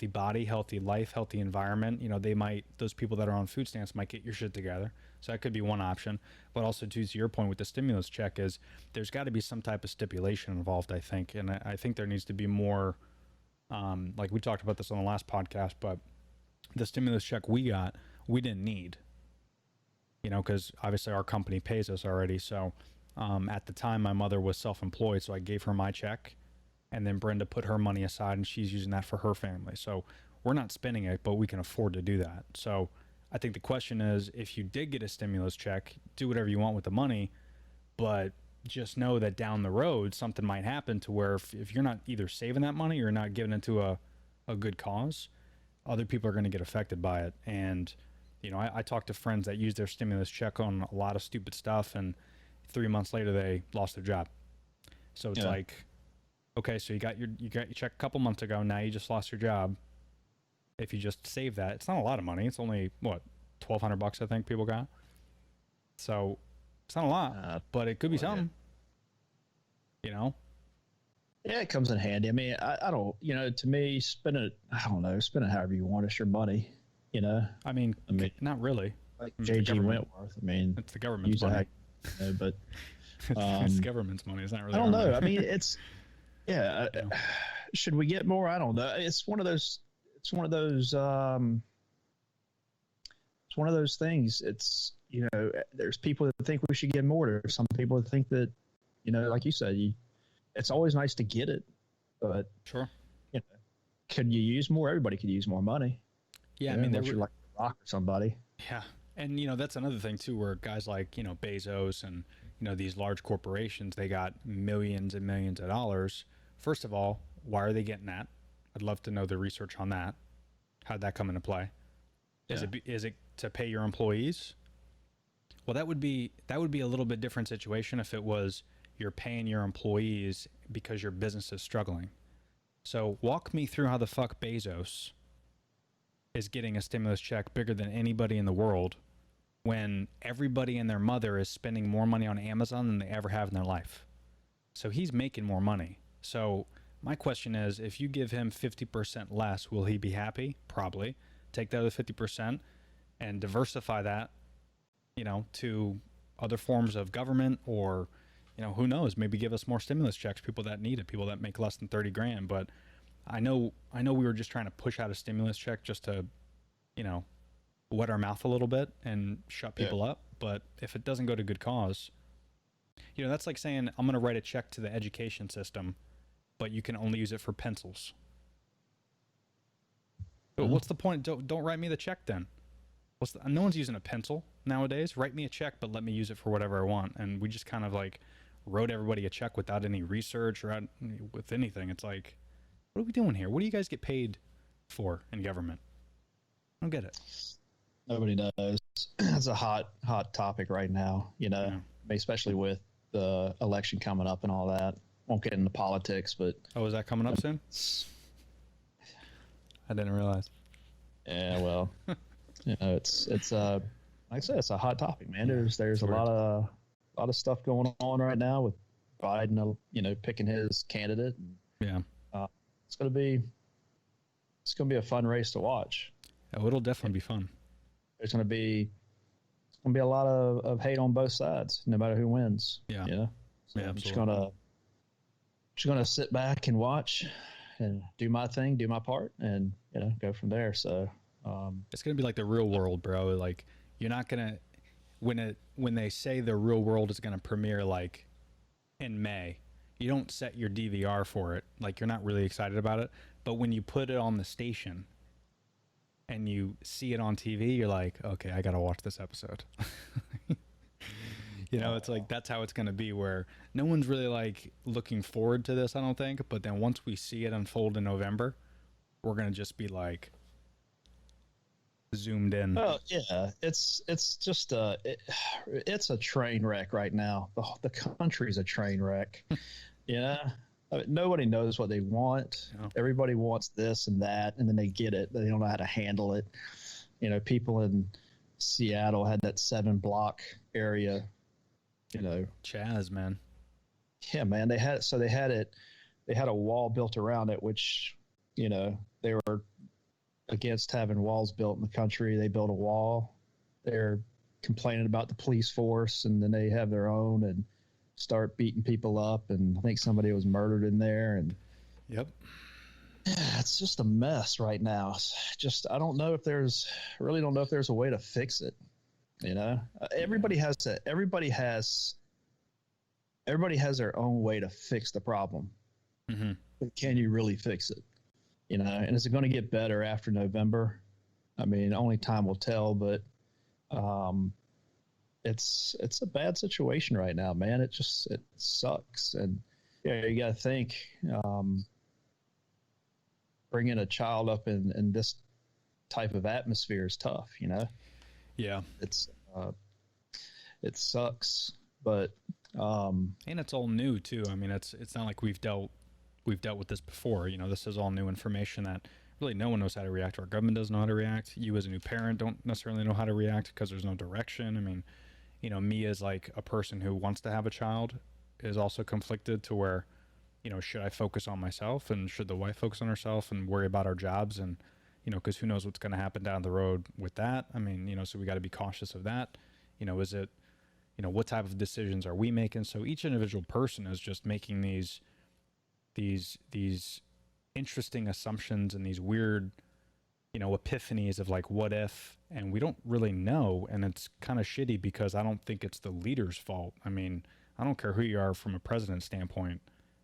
Speaker 4: body, healthy life, healthy environment, those people that are on food stamps might get your shit together. So that could be one option. But also, to your point with the stimulus check, is there's got to be some type of stipulation involved, I think. And I think there needs to be more, like we talked about this on the last podcast, but the stimulus check we got, we didn't need, because obviously our company pays us already. So at the time, my mother was self-employed, so I gave her my check. And then Brenda put her money aside, and she's using that for her family. So we're not spending it, but we can afford to do that. So I think the question is, if you did get a stimulus check, do whatever you want with the money, but just know that down the road, something might happen to where if you're not either saving that money or not giving it to a good cause, other people are going to get affected by it. And, I talked to friends that used their stimulus check on a lot of stupid stuff, and 3 months later, they lost their job. So it's like, okay, so you got your check a couple months ago. Now you just lost your job. If you just save that, it's not a lot of money. It's only what, $1,200, I think people got. So it's not a lot, but it could be something.
Speaker 5: Yeah, it comes in handy. I mean, I don't, to me, spend it however you want. It's your money,
Speaker 4: I mean, not really.
Speaker 5: Like J.G. Wentworth. I mean,
Speaker 4: it's the government's money.
Speaker 5: But
Speaker 4: it's the government's money. It's not really.
Speaker 5: I don't know. I mean, it's should we get more? I don't know. It's one of those. It's one of those. It's one of those things. It's there's people that think we should get more. There's some people that think that like you said, it's always nice to get it, but
Speaker 4: sure.
Speaker 5: Could you use more? Everybody could use more money.
Speaker 4: Yeah, I mean,
Speaker 5: you're like Rock or somebody.
Speaker 4: Yeah, and that's another thing too, where guys like Bezos and these large corporations, they got millions and millions of dollars. First of all, why are they getting that? I'd love to know the research on that. How'd that come into play? Is it to pay your employees? Well, that would be a little bit different situation if it was you're paying your employees because your business is struggling. So walk me through how the fuck Bezos is getting a stimulus check bigger than anybody in the world, when everybody and their mother is spending more money on Amazon than they ever have in their life. So he's making more money. So my question is, if you give him 50% less, will he be happy? Probably. Take the other 50% and diversify that, to other forms of government, or, who knows, maybe give us more stimulus checks, people that need it, people that make less than 30 grand. But I know we were just trying to push out a stimulus check just to, wet our mouth a little bit and shut people up. But if it doesn't go to good cause, that's like saying, I'm going to write a check to the education system, but you can only use it for pencils. But what's the point? Don't write me the check then. No one's using a pencil nowadays. Write me a check, but let me use it for whatever I want. And we just kind of like wrote everybody a check without any research or with anything. It's like, what are we doing here? What do you guys get paid for in government? I don't get it.
Speaker 5: Nobody knows. It's a hot topic right now, especially with the election coming up and all that. Won't get into politics, but...
Speaker 4: Oh, is that coming up soon? I didn't realize.
Speaker 5: Yeah, well, it's like I said, it's a hot topic, man. There's a lot of stuff going on right now with Biden, picking his candidate.
Speaker 4: Yeah.
Speaker 5: It's gonna be a fun race to watch.
Speaker 4: Oh, it'll definitely be fun.
Speaker 5: There's gonna be a lot of hate on both sides, no matter who wins.
Speaker 4: Yeah.
Speaker 5: So I'm just gonna sit back and watch and do my thing, do my part, and go from there. So
Speaker 4: it's gonna be like the real world, bro. Like, you're not gonna when they say the real world is gonna premiere like in May, you don't set your DVR for it. Like, you're not really excited about it. But when you put it on the station and you see it on TV, you're like, okay, I gotta watch this episode. It's like, that's how it's gonna be, where no one's really like looking forward to this, I don't think. But then once we see it unfold in November, we're gonna just be like zoomed in.
Speaker 5: Oh yeah, it's just it's a train wreck right now. The country's a train wreck. Nobody knows what they want.
Speaker 4: No.
Speaker 5: Everybody wants this and that, and then they get it. They don't know how to handle it. People in Seattle had that 7-block area.
Speaker 4: Chaz, man.
Speaker 5: Yeah, man. They had a wall built around it, which they were against having walls built in the country. They built a wall. They're complaining about the police force, and then they have their own and start beating people up. And I think somebody was murdered in there. And
Speaker 4: yep,
Speaker 5: yeah, it's just a mess right now. I don't know if there's a way to fix it. Everybody has their own way to fix the problem.
Speaker 4: Mm-hmm.
Speaker 5: But can you really fix it? And is it going to get better after November? I mean, only time will tell, but it's a bad situation right now, man. It sucks. And you got to think, bringing a child up in this type of atmosphere is tough,
Speaker 4: Yeah.
Speaker 5: It sucks, but
Speaker 4: and it's all new too. I mean, it's not like we've dealt with this before. This is all new information that really no one knows how to react. Our government doesn't know how to react. You as a new parent don't necessarily know how to react because there's no direction. I mean, me as like a person who wants to have a child is also conflicted to where, should I focus on myself, and should the wife focus on herself and worry about our jobs? And because who knows what's going to happen down the road with that. I mean, so we got to be cautious of that. Is it, what type of decisions are we making? So each individual person is just making these interesting assumptions and these weird, epiphanies of like, what if, and we don't really know. And it's kind of shitty because I don't think it's the leader's fault. I mean, I don't care who you are from a president standpoint.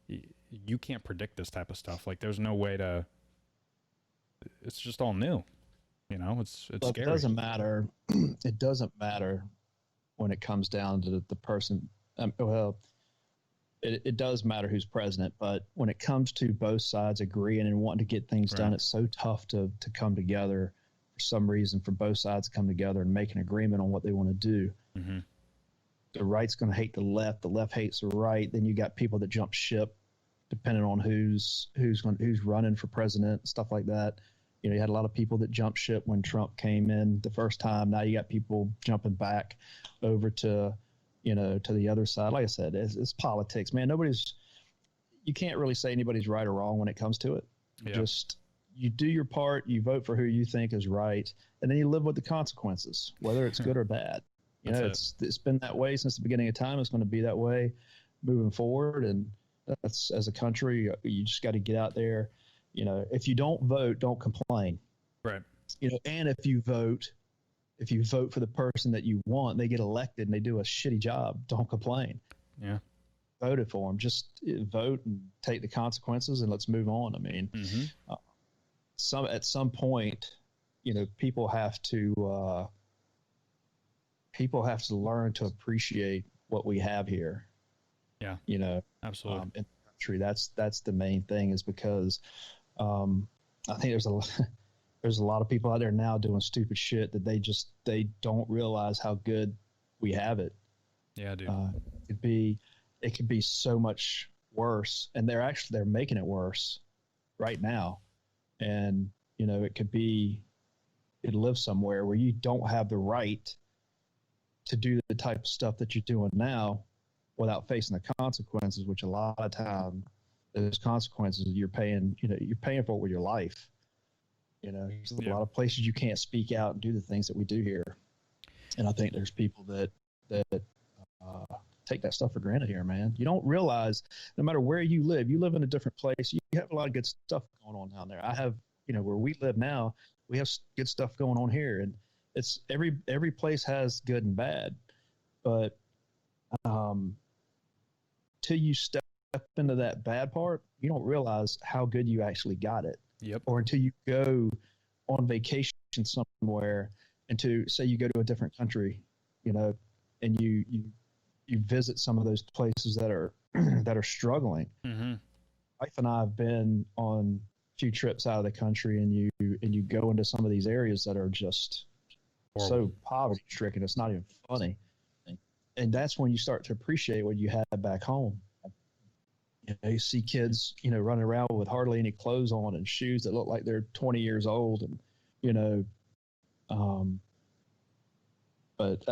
Speaker 4: You can't predict this type of stuff. Like, there's no way to, it's just all new. It's
Speaker 5: Look,
Speaker 4: scary.
Speaker 5: it doesn't matter. It doesn't matter when it comes down to the person. It does matter who's president, but when it comes to both sides agreeing and wanting to get things done, it's so tough to come together for some reason, for both sides to come together and make an agreement on what they want to do.
Speaker 4: Mm-hmm.
Speaker 5: The right's going to hate the left hates the right. Then you got people that jump ship depending on who's running for president, stuff like that. You know, you had a lot of people that jumped ship when Trump came in the first time. Now you got people jumping back over to, you know, to the other side. Like I said, it's politics, man. You can't really say anybody's right or wrong when it comes to it.
Speaker 4: Yeah.
Speaker 5: Just, you do your part, you vote for who you think is right, and then you live with the consequences, whether it's good or bad. You know, it's been that way since the beginning of time. It's going to be that way moving forward. And that's, as a country, you just got to get out there. You know, if you don't vote, don't complain.
Speaker 4: Right.
Speaker 5: You know, and if you vote for the person that you want, they get elected and they do a shitty job, don't complain.
Speaker 4: Yeah.
Speaker 5: Voted for them. Just vote and take the consequences, and let's move on. I mean, at some point, you know, people have to learn to appreciate what we have here.
Speaker 4: Yeah.
Speaker 5: You know,
Speaker 4: absolutely.
Speaker 5: In the country, that's the main thing, is because I think there's a lot of people out there now doing stupid shit that they don't realize how good we have it.
Speaker 4: Yeah, dude.
Speaker 5: It could be so much worse, and they're making it worse right now. And you know, it live somewhere where you don't have the right to do the type of stuff that you're doing now without facing the consequences, which a lot of time those consequences you're paying for it with your life. You know, there's a lot of places you can't speak out and do the things that we do here. And I think there's people that take that stuff for granted here, man. You don't realize, no matter where you live in a different place, you have a lot of good stuff going on down there. I have, you know, where we live now, we have good stuff going on here, and it's every place has good and bad, but till you step into that bad part, you don't realize how good you actually got it.
Speaker 4: Yep.
Speaker 5: Or until you go on vacation somewhere, and say you go to a different country, you know, and you visit some of those places that are struggling.
Speaker 4: Mm-hmm.
Speaker 5: Wife and I have been on a few trips out of the country, and you go into some of these areas that are just so poverty stricken. It's not even funny. And that's when you start to appreciate what you had back home. You know, you see kids, you know, running around with hardly any clothes on and shoes that look like they're 20 years old, and you know, but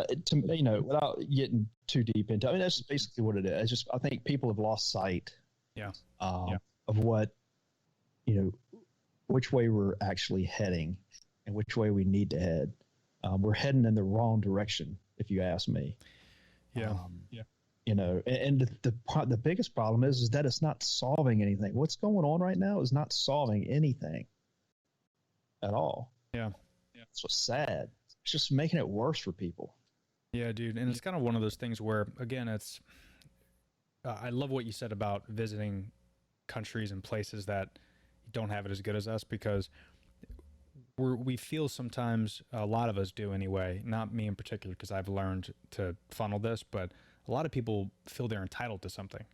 Speaker 5: you know, without getting too deep into, I mean, that's basically what it is. It's just, I think people have lost sight, of what, you know, which way we're actually heading and which way we need to head. We're heading in the wrong direction, if you ask me.
Speaker 4: Yeah.
Speaker 5: You know, and the biggest problem is that it's not solving anything. What's going on right now is not solving anything at all.
Speaker 4: Yeah.
Speaker 5: It's what's sad. It's just making it worse for people.
Speaker 4: Yeah, dude. And it's kind of one of those things where, again, it's, I love what you said about visiting countries and places that don't have it as good as us, because we feel sometimes, a lot of us do anyway, not me in particular, because I've learned to funnel this, but a lot of people feel they're entitled to something.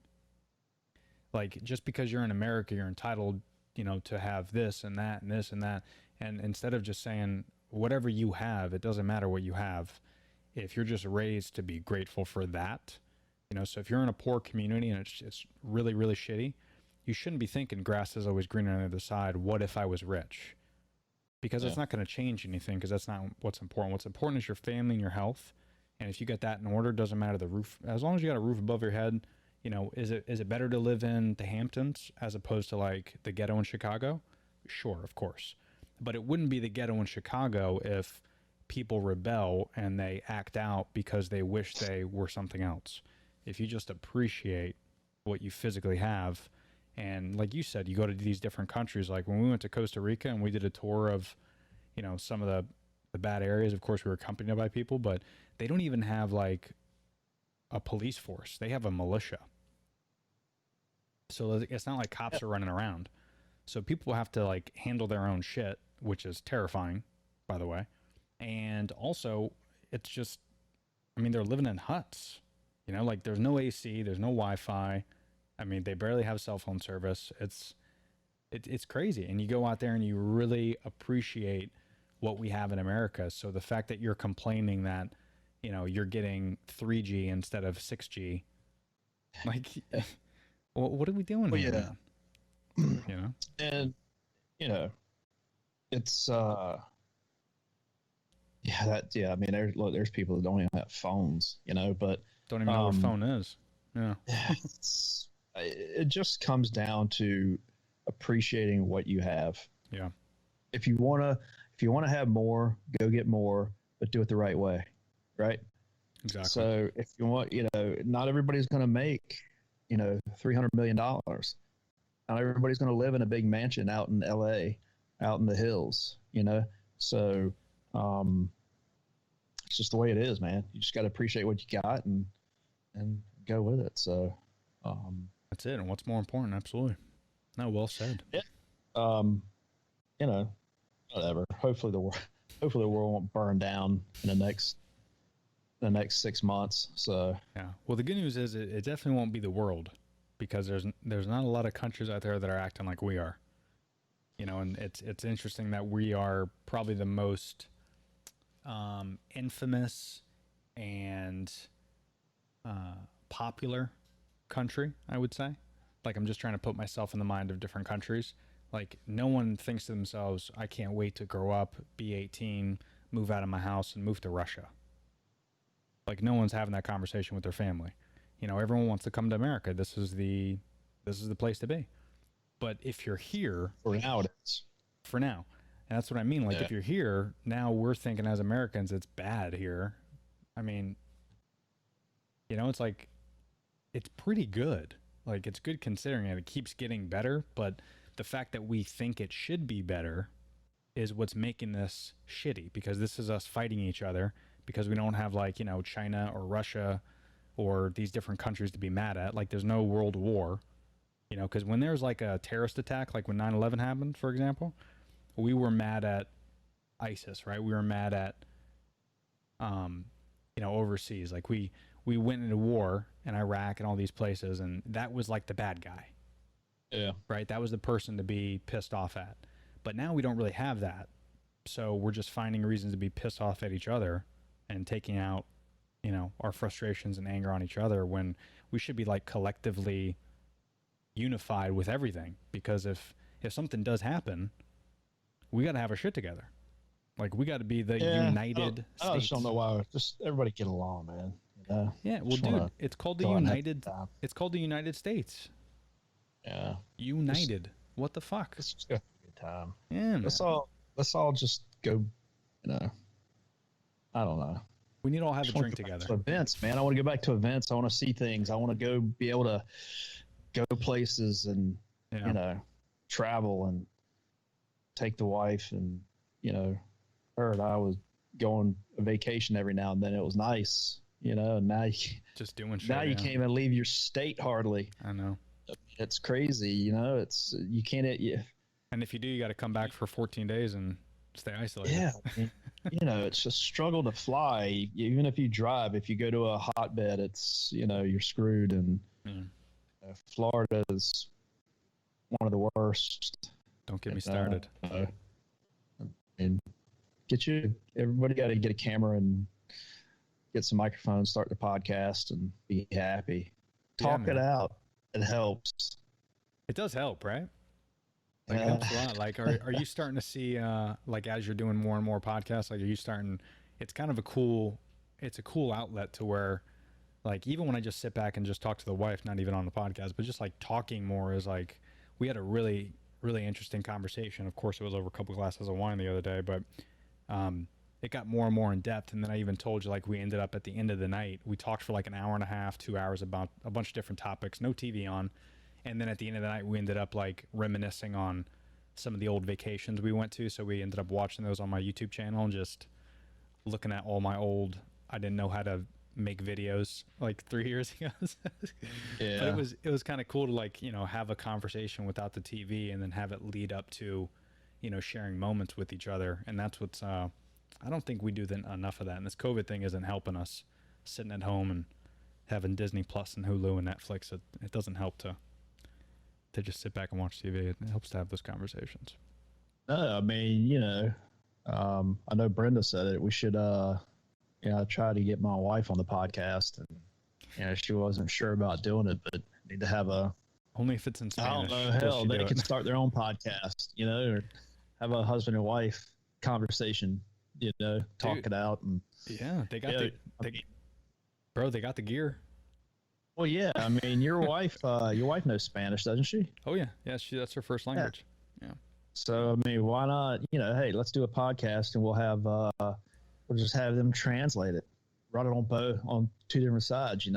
Speaker 4: Like, just because you're in America, you're entitled, you know, to have this and that and this and that. And instead of just saying, whatever you have, it doesn't matter what you have. If you're just raised to be grateful for that, you know, so if you're in a poor community and it's really, really shitty, you shouldn't be thinking grass is always greener on the other side. What if I was rich? Because it's not going to change anything, because that's not what's important. What's important is your family and your health. And if you get that in order, it doesn't matter the roof. As long as you got a roof above your head, you know, is it better to live in the Hamptons as opposed to like the ghetto in Chicago? Sure, of course. But it wouldn't be the ghetto in Chicago if people rebel and they act out because they wish they were something else. If you just appreciate what you physically have, and like you said, you go to these different countries. Like when we went to Costa Rica and we did a tour of, you know, some of the bad areas. Of course, we were accompanied by people, but they don't even have like a police force. They have a militia. So it's not like cops are running around. So people have to like handle their own shit, which is terrifying, by the way. And also, it's just, I mean, they're living in huts. You know, like there's no AC, there's no Wi-Fi. I mean, they barely have cell phone service. It's crazy. And you go out there and you really appreciate what we have in America. So the fact that you're complaining that, you know, you're getting 3G instead of 6G, like, well, what are we doing here?
Speaker 5: Yeah.
Speaker 4: You know?
Speaker 5: And, you know, it's I mean, there's people that don't even have phones, but
Speaker 4: Don't even know what a phone is. Yeah.
Speaker 5: it just comes down to appreciating what you have.
Speaker 4: Yeah.
Speaker 5: If you want to have more, go get more, but do it the right way, right?
Speaker 4: Exactly.
Speaker 5: So if you want, not everybody's going to make, $300 million. Not everybody's going to live in a big mansion out in LA, out in the hills, So it's just the way it is, man. You just got to appreciate what you got and go with it. So
Speaker 4: that's it. And what's more important? Absolutely. No, well said.
Speaker 5: Yeah. Whatever. Hopefully the world won't burn down in the next 6 months. So
Speaker 4: yeah. Well, the good news is it definitely won't be the world, because there's not a lot of countries out there that are acting like we are. And it's interesting that we are probably the most infamous and popular country, I would say. Like, I'm just trying to put myself in the mind of different countries. Like, no one thinks to themselves, I can't wait to grow up, be 18, move out of my house, and move to Russia. Like, no one's having that conversation with their family. Everyone wants to come to America. This is the place to be. But if you're here...
Speaker 5: For now, it is.
Speaker 4: For now. And that's what I mean. Like, if you're here, now we're thinking as Americans, it's bad here. I mean, it's like, it's pretty good. Like, it's good considering it. It keeps getting better, but the fact that we think it should be better is what's making this shitty, because this is us fighting each other because we don't have, like, China or Russia or these different countries to be mad at. Like, there's no world war, because when there's like a terrorist attack, like when 9/11 happened, for example, we were mad at ISIS, right? We were mad at, overseas. Like, we went into war in Iraq and all these places, and that was like the bad guy.
Speaker 5: Yeah.
Speaker 4: Right? That was the person to be pissed off at. But now we don't really have that. So we're just finding reasons to be pissed off at each other and taking out, our frustrations and anger on each other, when we should be, like, collectively unified with everything. Because if something does happen, we got to have our shit together. Like, we got to be the united states.
Speaker 5: I just don't know why. Just everybody get along, man.
Speaker 4: Yeah, well, dude, it's called the United. It's called the United States.
Speaker 5: Yeah.
Speaker 4: United. What the fuck?
Speaker 5: Let's just go have a good time.
Speaker 4: Yeah, man.
Speaker 5: Let's all just go. I don't know.
Speaker 4: We need to all have a drink together.
Speaker 5: To events, man. I want to go back to events. I want to see things. I want to go be able to go places and travel and take the wife and her and I was going a vacation every now and then. It was nice, and now you
Speaker 4: just doing shit.
Speaker 5: Now you can't even leave your state hardly.
Speaker 4: I know.
Speaker 5: It's crazy, it's you can't.
Speaker 4: And if you do, you got to come back for 14 days and stay isolated.
Speaker 5: Yeah, it's a struggle to fly. Even if you drive, if you go to a hotbed, it's you're screwed. And Florida is one of the worst.
Speaker 4: Don't get me started.
Speaker 5: And everybody got to get a camera and get some microphones, start the podcast, and be happy. Talk it out. It helps.
Speaker 4: It does help, right? Like, it helps a lot. Like, are you starting to see, like, as you're doing more and more podcasts, like, are you starting, it's kind of a cool outlet to where, like, even when I just sit back and just talk to the wife, not even on the podcast, but just, like, talking more is, like, we had a really, really interesting conversation. Of course, it was over a couple glasses of wine the other day, but it got more and more in depth. And then I even told you, like, we ended up at the end of the night, we talked for like an hour and a half, 2 hours about a bunch of different topics, no TV on. And then at the end of the night, we ended up, like, reminiscing on some of the old vacations we went to. So we ended up watching those on my YouTube channel and just looking at all my old, I didn't know how to make videos like 3 years ago.
Speaker 5: Yeah.
Speaker 4: But it was kind of cool to, like, have a conversation without the TV and then have it lead up to, sharing moments with each other. And that's what's, I don't think we do enough of that. And this COVID thing isn't helping us sitting at home and having Disney Plus and Hulu and Netflix. It doesn't help to just sit back and watch TV. It helps to have those conversations.
Speaker 5: No, I mean, I know Brenda said it. We should, try to get my wife on the podcast, and she wasn't sure about doing it, but need to have
Speaker 4: only if it's in Spanish.
Speaker 5: I don't know. Hell, they can start their own podcast, or have a husband and wife conversation, talk
Speaker 4: Dude.
Speaker 5: it out. And
Speaker 4: Yeah, they got
Speaker 5: yeah,
Speaker 4: they got the gear.
Speaker 5: well, yeah, I mean, your wife knows Spanish, doesn't she?
Speaker 4: Oh yeah, yeah. That's her first language. Yeah.
Speaker 5: So I mean, why not? Hey, let's do a podcast, and we'll just have them translate it, run it on two different sides. You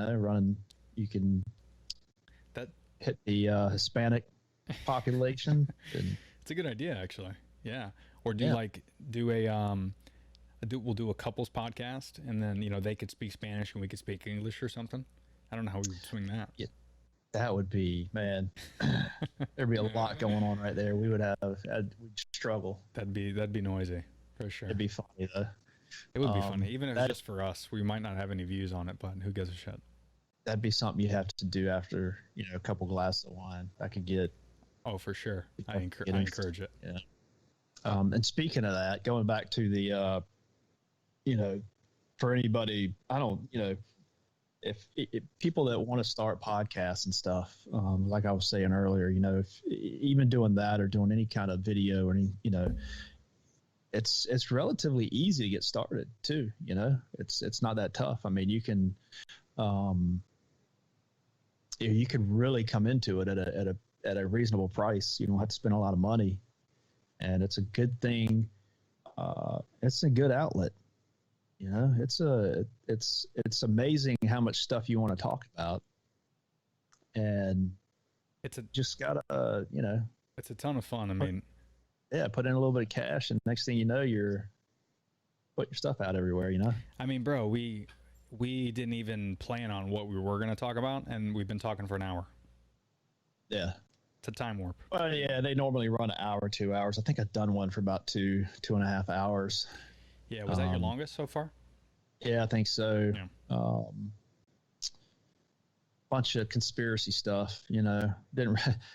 Speaker 5: can
Speaker 4: That
Speaker 5: hit the Hispanic population. And,
Speaker 4: it's a good idea, actually. Yeah. Or
Speaker 5: Yeah.
Speaker 4: we'll do a couples podcast, and then they could speak Spanish and we could speak English or something. I don't know how we would swing that.
Speaker 5: Yeah. That would be, man. There'd be a lot going on right there. We'd struggle.
Speaker 4: That'd be noisy for sure.
Speaker 5: It'd be funny though.
Speaker 4: It would be funny, even if
Speaker 5: that-
Speaker 4: it's just for us. We might not have any views on it, but who gives a shit?
Speaker 5: That'd be something you have to do after a couple glasses of wine. I could get.
Speaker 4: Oh, for sure. I
Speaker 5: Get in-
Speaker 4: encourage it.
Speaker 5: Yeah. And speaking of that, going back to the, for anybody, I don't, if people that want to start podcasts and stuff, like I was saying earlier, if even doing that or doing any kind of video or any, it's relatively easy to get started too. It's not that tough. I mean, you can really come into it at a reasonable price. You don't have to spend a lot of money, and it's a good thing. It's a good outlet. It's amazing how much stuff you want to talk about, and
Speaker 4: It's a
Speaker 5: just gotta
Speaker 4: it's a ton of fun. I mean,
Speaker 5: put in a little bit of cash, and next thing you know, you're put your stuff out everywhere.
Speaker 4: bro, we didn't even plan on what we were going to talk about, and we've been talking for an hour.
Speaker 5: Yeah.
Speaker 4: It's a time warp.
Speaker 5: Well, yeah, they normally run an hour, 2 hours. I think I've done one for about 2.5 hours.
Speaker 4: Yeah, was that your longest so far?
Speaker 5: Yeah, I think so.
Speaker 4: Yeah.
Speaker 5: Bunch of conspiracy stuff,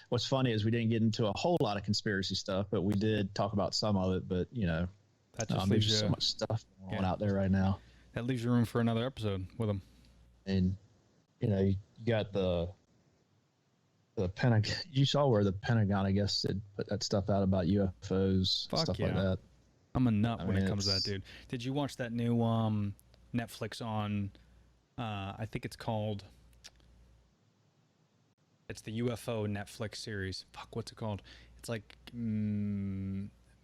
Speaker 5: What's funny is we didn't get into a whole lot of conspiracy stuff, but we did talk about some of it. But
Speaker 4: That just
Speaker 5: there's
Speaker 4: leaves
Speaker 5: just so
Speaker 4: you,
Speaker 5: much stuff going
Speaker 4: Yeah.
Speaker 5: out there right now,
Speaker 4: that leaves you room for another episode with them.
Speaker 5: and you got the Pentagon. You saw where the Pentagon, I guess, had put that stuff out about UFOs,
Speaker 4: Fuck
Speaker 5: stuff like
Speaker 4: yeah.
Speaker 5: that.
Speaker 4: I'm a nut when
Speaker 5: mean,
Speaker 4: it comes to that,
Speaker 5: it's-
Speaker 4: dude. Did you watch that new Netflix on? I think it's called. It's the UFO Netflix series. Fuck, what's it called? It's like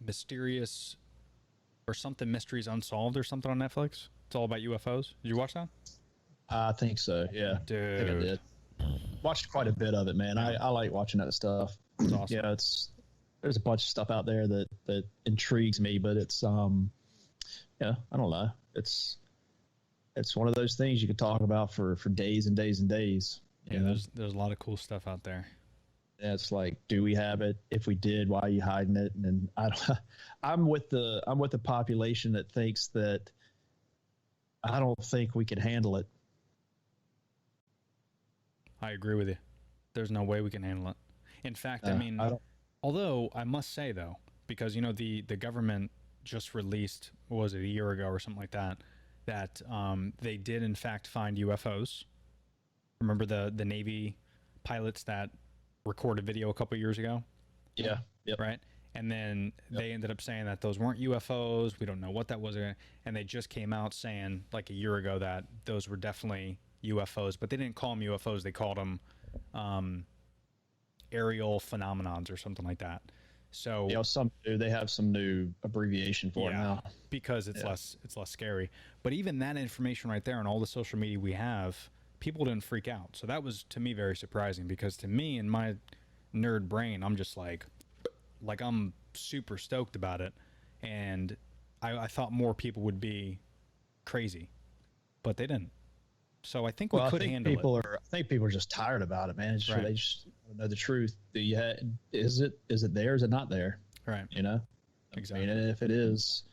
Speaker 4: mysterious or something. Mysteries Unsolved or something on Netflix. It's all about UFOs. Did you watch that?
Speaker 5: I think so. Yeah, I think I
Speaker 4: Dude,
Speaker 5: did. Watched quite a bit of it, man. I like watching that stuff.
Speaker 4: it's awesome.
Speaker 5: Yeah, there's a bunch of stuff out there that intrigues me, but it's I don't know. It's one of those things you could talk about for days and days and days.
Speaker 4: Yeah, there's a lot of cool stuff out there.
Speaker 5: Yeah, it's like, do we have it? If we did, why are you hiding it? And I'm with the population that thinks that I don't think we can handle it.
Speaker 4: I agree with you. There's no way we can handle it. In fact, I mean, although I must say though, because the government just released, what was it, a year ago or something like that, that they did in fact find UFOs. Remember the Navy pilots that recorded video a couple years ago?
Speaker 5: Yeah. Yep.
Speaker 4: Right? And then they ended up saying that those weren't UFOs. We don't know what that was. And they just came out saying like a year ago that those were definitely UFOs, but they didn't call them UFOs. They called them aerial phenomenons or something like that. So
Speaker 5: they have some new abbreviation for it now.
Speaker 4: because it's less scary. But even that information right there on all the social media we have, people didn't freak out. So that was to me very surprising, because to me in my nerd brain, I'm just like I'm super stoked about it, and I thought more people would be crazy, but they didn't. So I think we could handle it.
Speaker 5: I think people are just tired about it, man.
Speaker 4: Right.
Speaker 5: They just want to know the truth. Is it there? Is it not there?
Speaker 4: Right.
Speaker 5: I
Speaker 4: Exactly.
Speaker 5: mean, and if it is,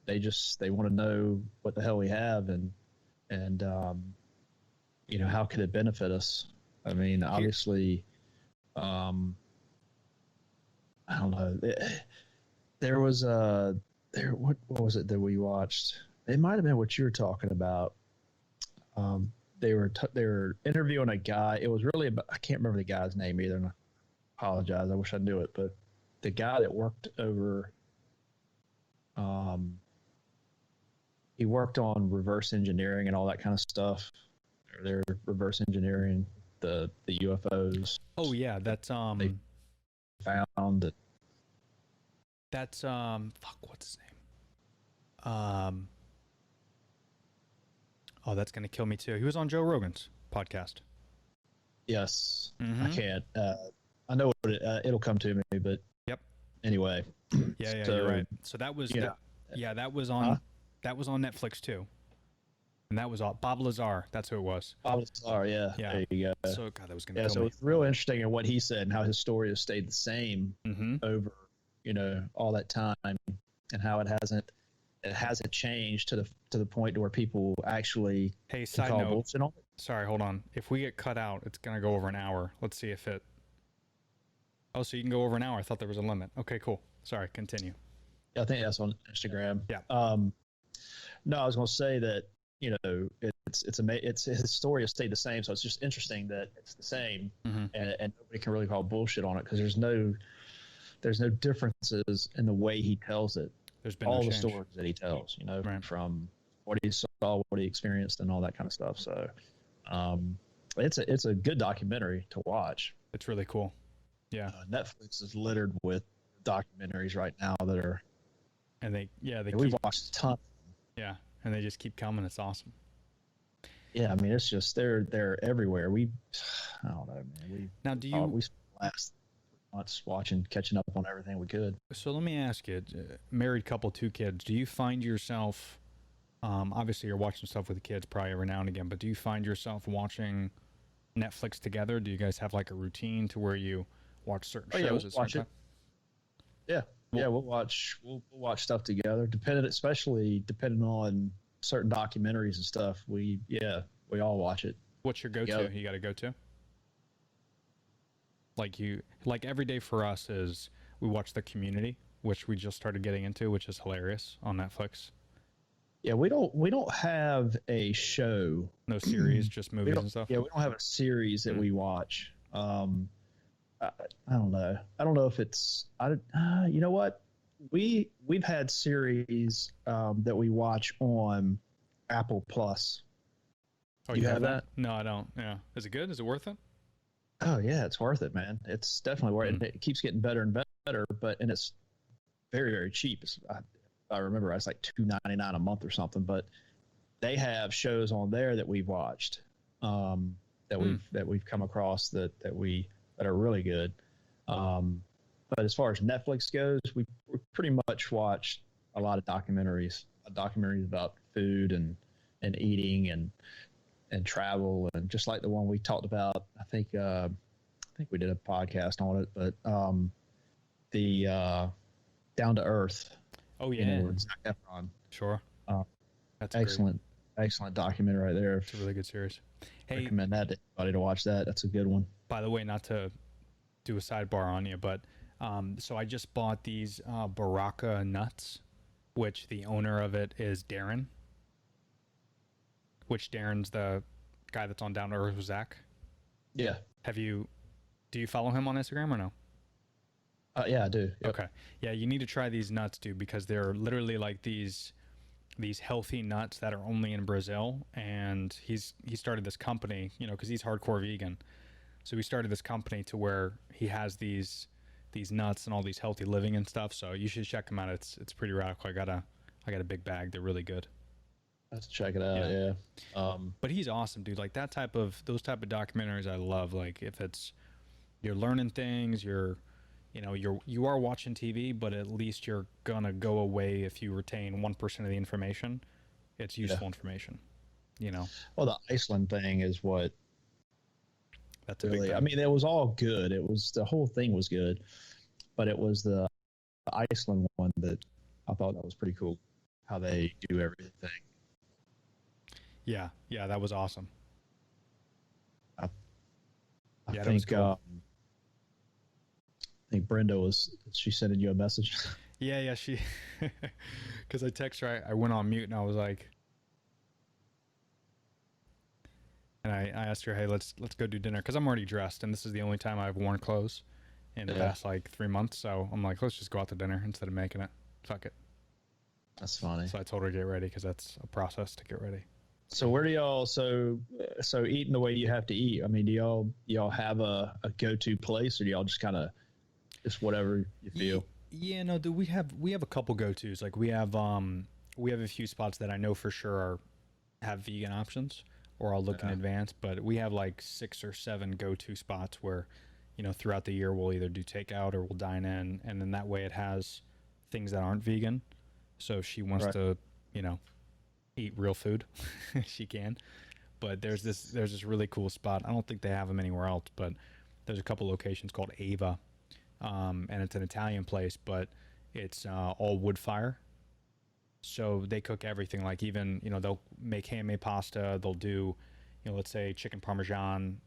Speaker 5: they want to know what the hell we have, and how could it benefit us? I mean, obviously, I don't know. There was what was it that we watched? It might have been what you were talking about. They were interviewing a guy. It was really I can't remember the guy's name either, and I apologize. I wish I knew it, but the guy that worked over Um, he worked on reverse engineering and all that kind of stuff. They're reverse engineering the UFOs.
Speaker 4: Oh yeah, that's
Speaker 5: They found that.
Speaker 4: fuck, what's his name? Oh, that's gonna kill me too. He was on Joe Rogan's podcast.
Speaker 5: Yes, I
Speaker 4: Mhm.
Speaker 5: can't. I know what it'll come to me, but
Speaker 4: Yep.
Speaker 5: anyway.
Speaker 4: Yeah,
Speaker 5: So,
Speaker 4: you're right. So that was
Speaker 5: yeah.
Speaker 4: that was
Speaker 5: Huh?
Speaker 4: on Netflix too. And that was all Bob Lazar, that's who it was.
Speaker 5: Sorry, yeah.
Speaker 4: Yeah.
Speaker 5: There you go.
Speaker 4: So god, that was gonna
Speaker 5: Yeah,
Speaker 4: kill
Speaker 5: so
Speaker 4: me.
Speaker 5: it's real interesting in what he said and how his story has stayed the same
Speaker 4: Mm-hmm.
Speaker 5: over, all that time, and how it hasn't changed to the point to where people actually
Speaker 4: Hey,
Speaker 5: can
Speaker 4: side
Speaker 5: call
Speaker 4: note.
Speaker 5: bullshit on it.
Speaker 4: Sorry, hold on. If we get cut out, it's gonna go over an hour. Let's see if it. Oh, so you can go over an hour. I thought there was a limit. Okay, cool. Sorry, continue.
Speaker 5: Yeah, I think that's on Instagram.
Speaker 4: Yeah.
Speaker 5: No, I was going to say that it's his story has stayed the same, so it's just interesting that it's the same,
Speaker 4: Mhm.
Speaker 5: and nobody can really call bullshit on it because there's no differences in the way he tells it.
Speaker 4: There's been
Speaker 5: All
Speaker 4: no
Speaker 5: the
Speaker 4: change.
Speaker 5: stories that he tells,
Speaker 4: Right.
Speaker 5: from what he saw, what he experienced, and all that kind of stuff. So, it's a good documentary to watch.
Speaker 4: It's really cool. Yeah,
Speaker 5: Netflix is littered with documentaries right now that are.
Speaker 4: and they
Speaker 5: We've
Speaker 4: keep,
Speaker 5: watched a ton.
Speaker 4: yeah, and they just keep coming. It's awesome.
Speaker 5: Yeah, I mean, it's just they're everywhere. I don't know, man.
Speaker 4: Now, do you?
Speaker 5: We spent the last months catching up on everything we could.
Speaker 4: So let me ask you, married couple, 2 kids. Do you find yourself? Obviously, you're watching stuff with the kids probably every now and again, but do you find yourself watching Netflix together? Do you guys have like a routine to where you watch certain
Speaker 5: Oh, yeah,
Speaker 4: shows
Speaker 5: we'll
Speaker 4: at certain
Speaker 5: watch it.
Speaker 4: time?
Speaker 5: Yeah, we'll watch stuff together. Especially depending on certain documentaries and stuff. We all watch it.
Speaker 4: What's your go-to?
Speaker 5: Yeah.
Speaker 4: You got to go to? Like every day for us is we watch The Community, which we just started getting into, which is hilarious on Netflix.
Speaker 5: Yeah, we don't have a show.
Speaker 4: No series, just
Speaker 5: We
Speaker 4: movies
Speaker 5: don't,
Speaker 4: and stuff.
Speaker 5: yeah, we don't have a series that we watch. I don't know. I don't know if it's. You know what? We've had series that we watch on Apple Plus.
Speaker 4: Oh,
Speaker 5: you have that?
Speaker 4: No, I don't. Yeah. Is it good? Is it worth it?
Speaker 5: Oh yeah, it's worth it, man. It's definitely worth it. It keeps getting better and better, and it's very, very cheap. I remember it's like $2.99 a month or something. But they have shows on there that we've watched, that we've come across that are really good. But as far as Netflix goes, we pretty much watch a lot of documentaries about food and eating and travel, and just like the one we talked about. I think we did a podcast on it, but the Down to Earth.
Speaker 4: Oh yeah,
Speaker 5: with Zac Efron.
Speaker 4: sure. That's
Speaker 5: Excellent documentary right there.
Speaker 4: It's a really good series. Hey,
Speaker 5: Recommend that to anybody to watch that. That's a good one.
Speaker 4: by the way, not to do a sidebar on you, but so I just bought these Baraka nuts, which the owner of it is Darren. Which Darren's the guy that's on Down to Earth with Zach.
Speaker 5: Yeah.
Speaker 4: Do you follow him on Instagram or no?
Speaker 5: Yeah, I do. Yep.
Speaker 4: Okay. Yeah, you need to try these nuts, dude, because they're literally like these healthy nuts that are only in Brazil. And he started this company, because he's hardcore vegan. So he started this company to where he has these nuts and all these healthy living and stuff. So you should check them out. It's pretty radical. I got a big bag. They're really good.
Speaker 5: Let's check it out. Yeah.
Speaker 4: But he's awesome, dude. Like those type of documentaries I love. Like if you're learning things, you are watching TV, but at least you're gonna go away if you retain 1% of the information. It's useful information.
Speaker 5: Well, the Iceland thing is what
Speaker 4: That's a
Speaker 5: really.
Speaker 4: big thing.
Speaker 5: I mean, it was all good. The whole thing was good, but it was the Iceland one that I thought that was pretty cool. How they do everything.
Speaker 4: Yeah, that was awesome.
Speaker 5: I
Speaker 4: that
Speaker 5: think
Speaker 4: was cool.
Speaker 5: I think Brenda she sending you a message.
Speaker 4: Yeah, she, because I text her, I went on mute and I was like, and I asked her, hey, let's go do dinner, because I'm already dressed and this is the only time I've worn clothes in the past like 3 months. So I'm like, let's just go out to dinner instead of making it. Fuck it.
Speaker 5: That's funny.
Speaker 4: So I told her to get ready because that's a process to get ready.
Speaker 5: So where do y'all so eating the way you have to eat? I mean, do y'all have a go-to place, or do y'all just kind of just whatever you feel?
Speaker 4: Yeah, no, dude, we have a couple go-tos. Like we have a few spots that I know for sure have vegan options, or I'll look in advance. But we have like 6 or 7 go-to spots where, throughout the year we'll either do takeout or we'll dine in, and then that way it has things that aren't vegan. So if she wants to, eat real food, she can. But there's this really cool spot. I don't think they have them anywhere else, but there's a couple locations called Ava, and it's an Italian place, but it's all wood fire. So they cook everything. Like even they'll make handmade pasta. They'll do, let's say chicken parmesan,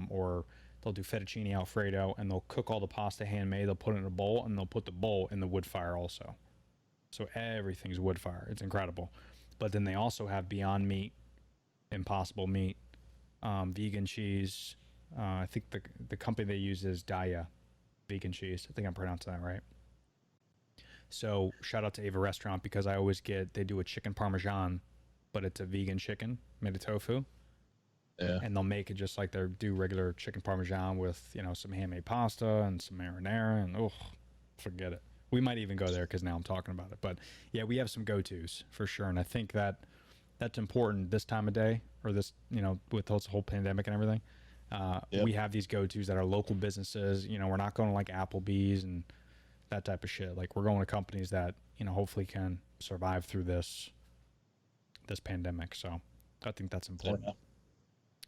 Speaker 4: or they'll do fettuccine alfredo, and they'll cook all the pasta handmade. They'll put it in a bowl, and they'll put the bowl in the wood fire also. So everything's wood fire. It's incredible. But then they also have Beyond Meat, Impossible Meat, vegan cheese. I think the company they use is Daya Vegan Cheese. I think I'm pronouncing that right. So shout out to Ava Restaurant, because they do a chicken parmesan, but it's a vegan chicken made of tofu.
Speaker 5: Yeah.
Speaker 4: And they'll make it just like they do regular chicken parmesan with, some handmade pasta and some marinara, and forget it. We might even go there because now I'm talking about it. But yeah, we have some go-tos for sure. And I think that's important this time of day, or this, with this whole pandemic and everything. We have these go-tos that are local businesses. We're not going to like Applebee's and that type of shit. Like we're going to companies that, hopefully can survive through this pandemic. So I think that's important.
Speaker 5: Yeah.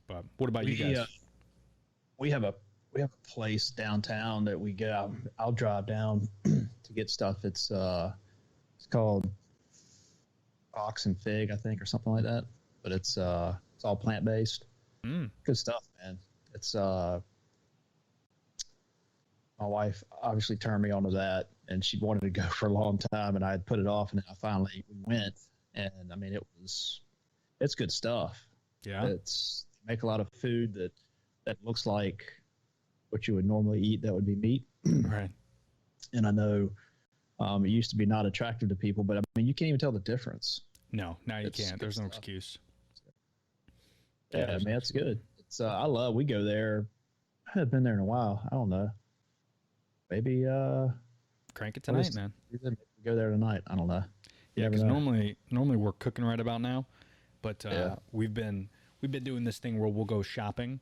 Speaker 4: But what about you guys?
Speaker 5: We have a place downtown that we go. I'll drive down to get stuff. It's called Ox and Fig, I think, or something like that. But it's all plant based. Good stuff, man. It's my wife obviously turned me onto that, and she wanted to go for a long time, and I had put it off, and I finally went. And I mean, it's good stuff.
Speaker 4: Yeah,
Speaker 5: it's make a lot of food that looks like what you would normally eat. That would be meat,
Speaker 4: right?
Speaker 5: And I know it used to be not attractive to people, but I mean, you can't even tell the difference.
Speaker 4: No, now you can't. There's no excuse.
Speaker 5: Yeah, man, it's good. It's we go there. I haven't been there in a while. I don't know. Maybe
Speaker 4: crank it tonight, man.
Speaker 5: We go there tonight. I don't know.
Speaker 4: Yeah, because normally we're cooking right about now, but we've been doing this thing where we'll go shopping,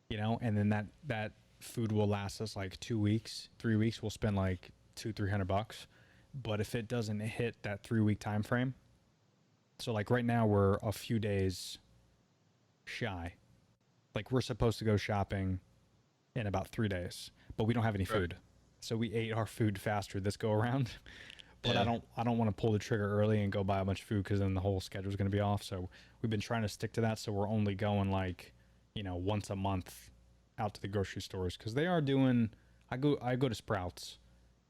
Speaker 4: and then that food will last us like 2 weeks, 3 weeks. We'll spend like $200-300, but if it doesn't hit that 3-week time frame, so like right now we're a few days shy. Like we're supposed to go shopping in about 3 days, but we don't have any food, so we ate our food faster this go around. But I don't want to pull the trigger early and go buy a bunch of food, because then the whole schedule is going to be off. So we've been trying to stick to that. So we're only going like, once a month out to the grocery stores, because they are doing. I go to Sprouts,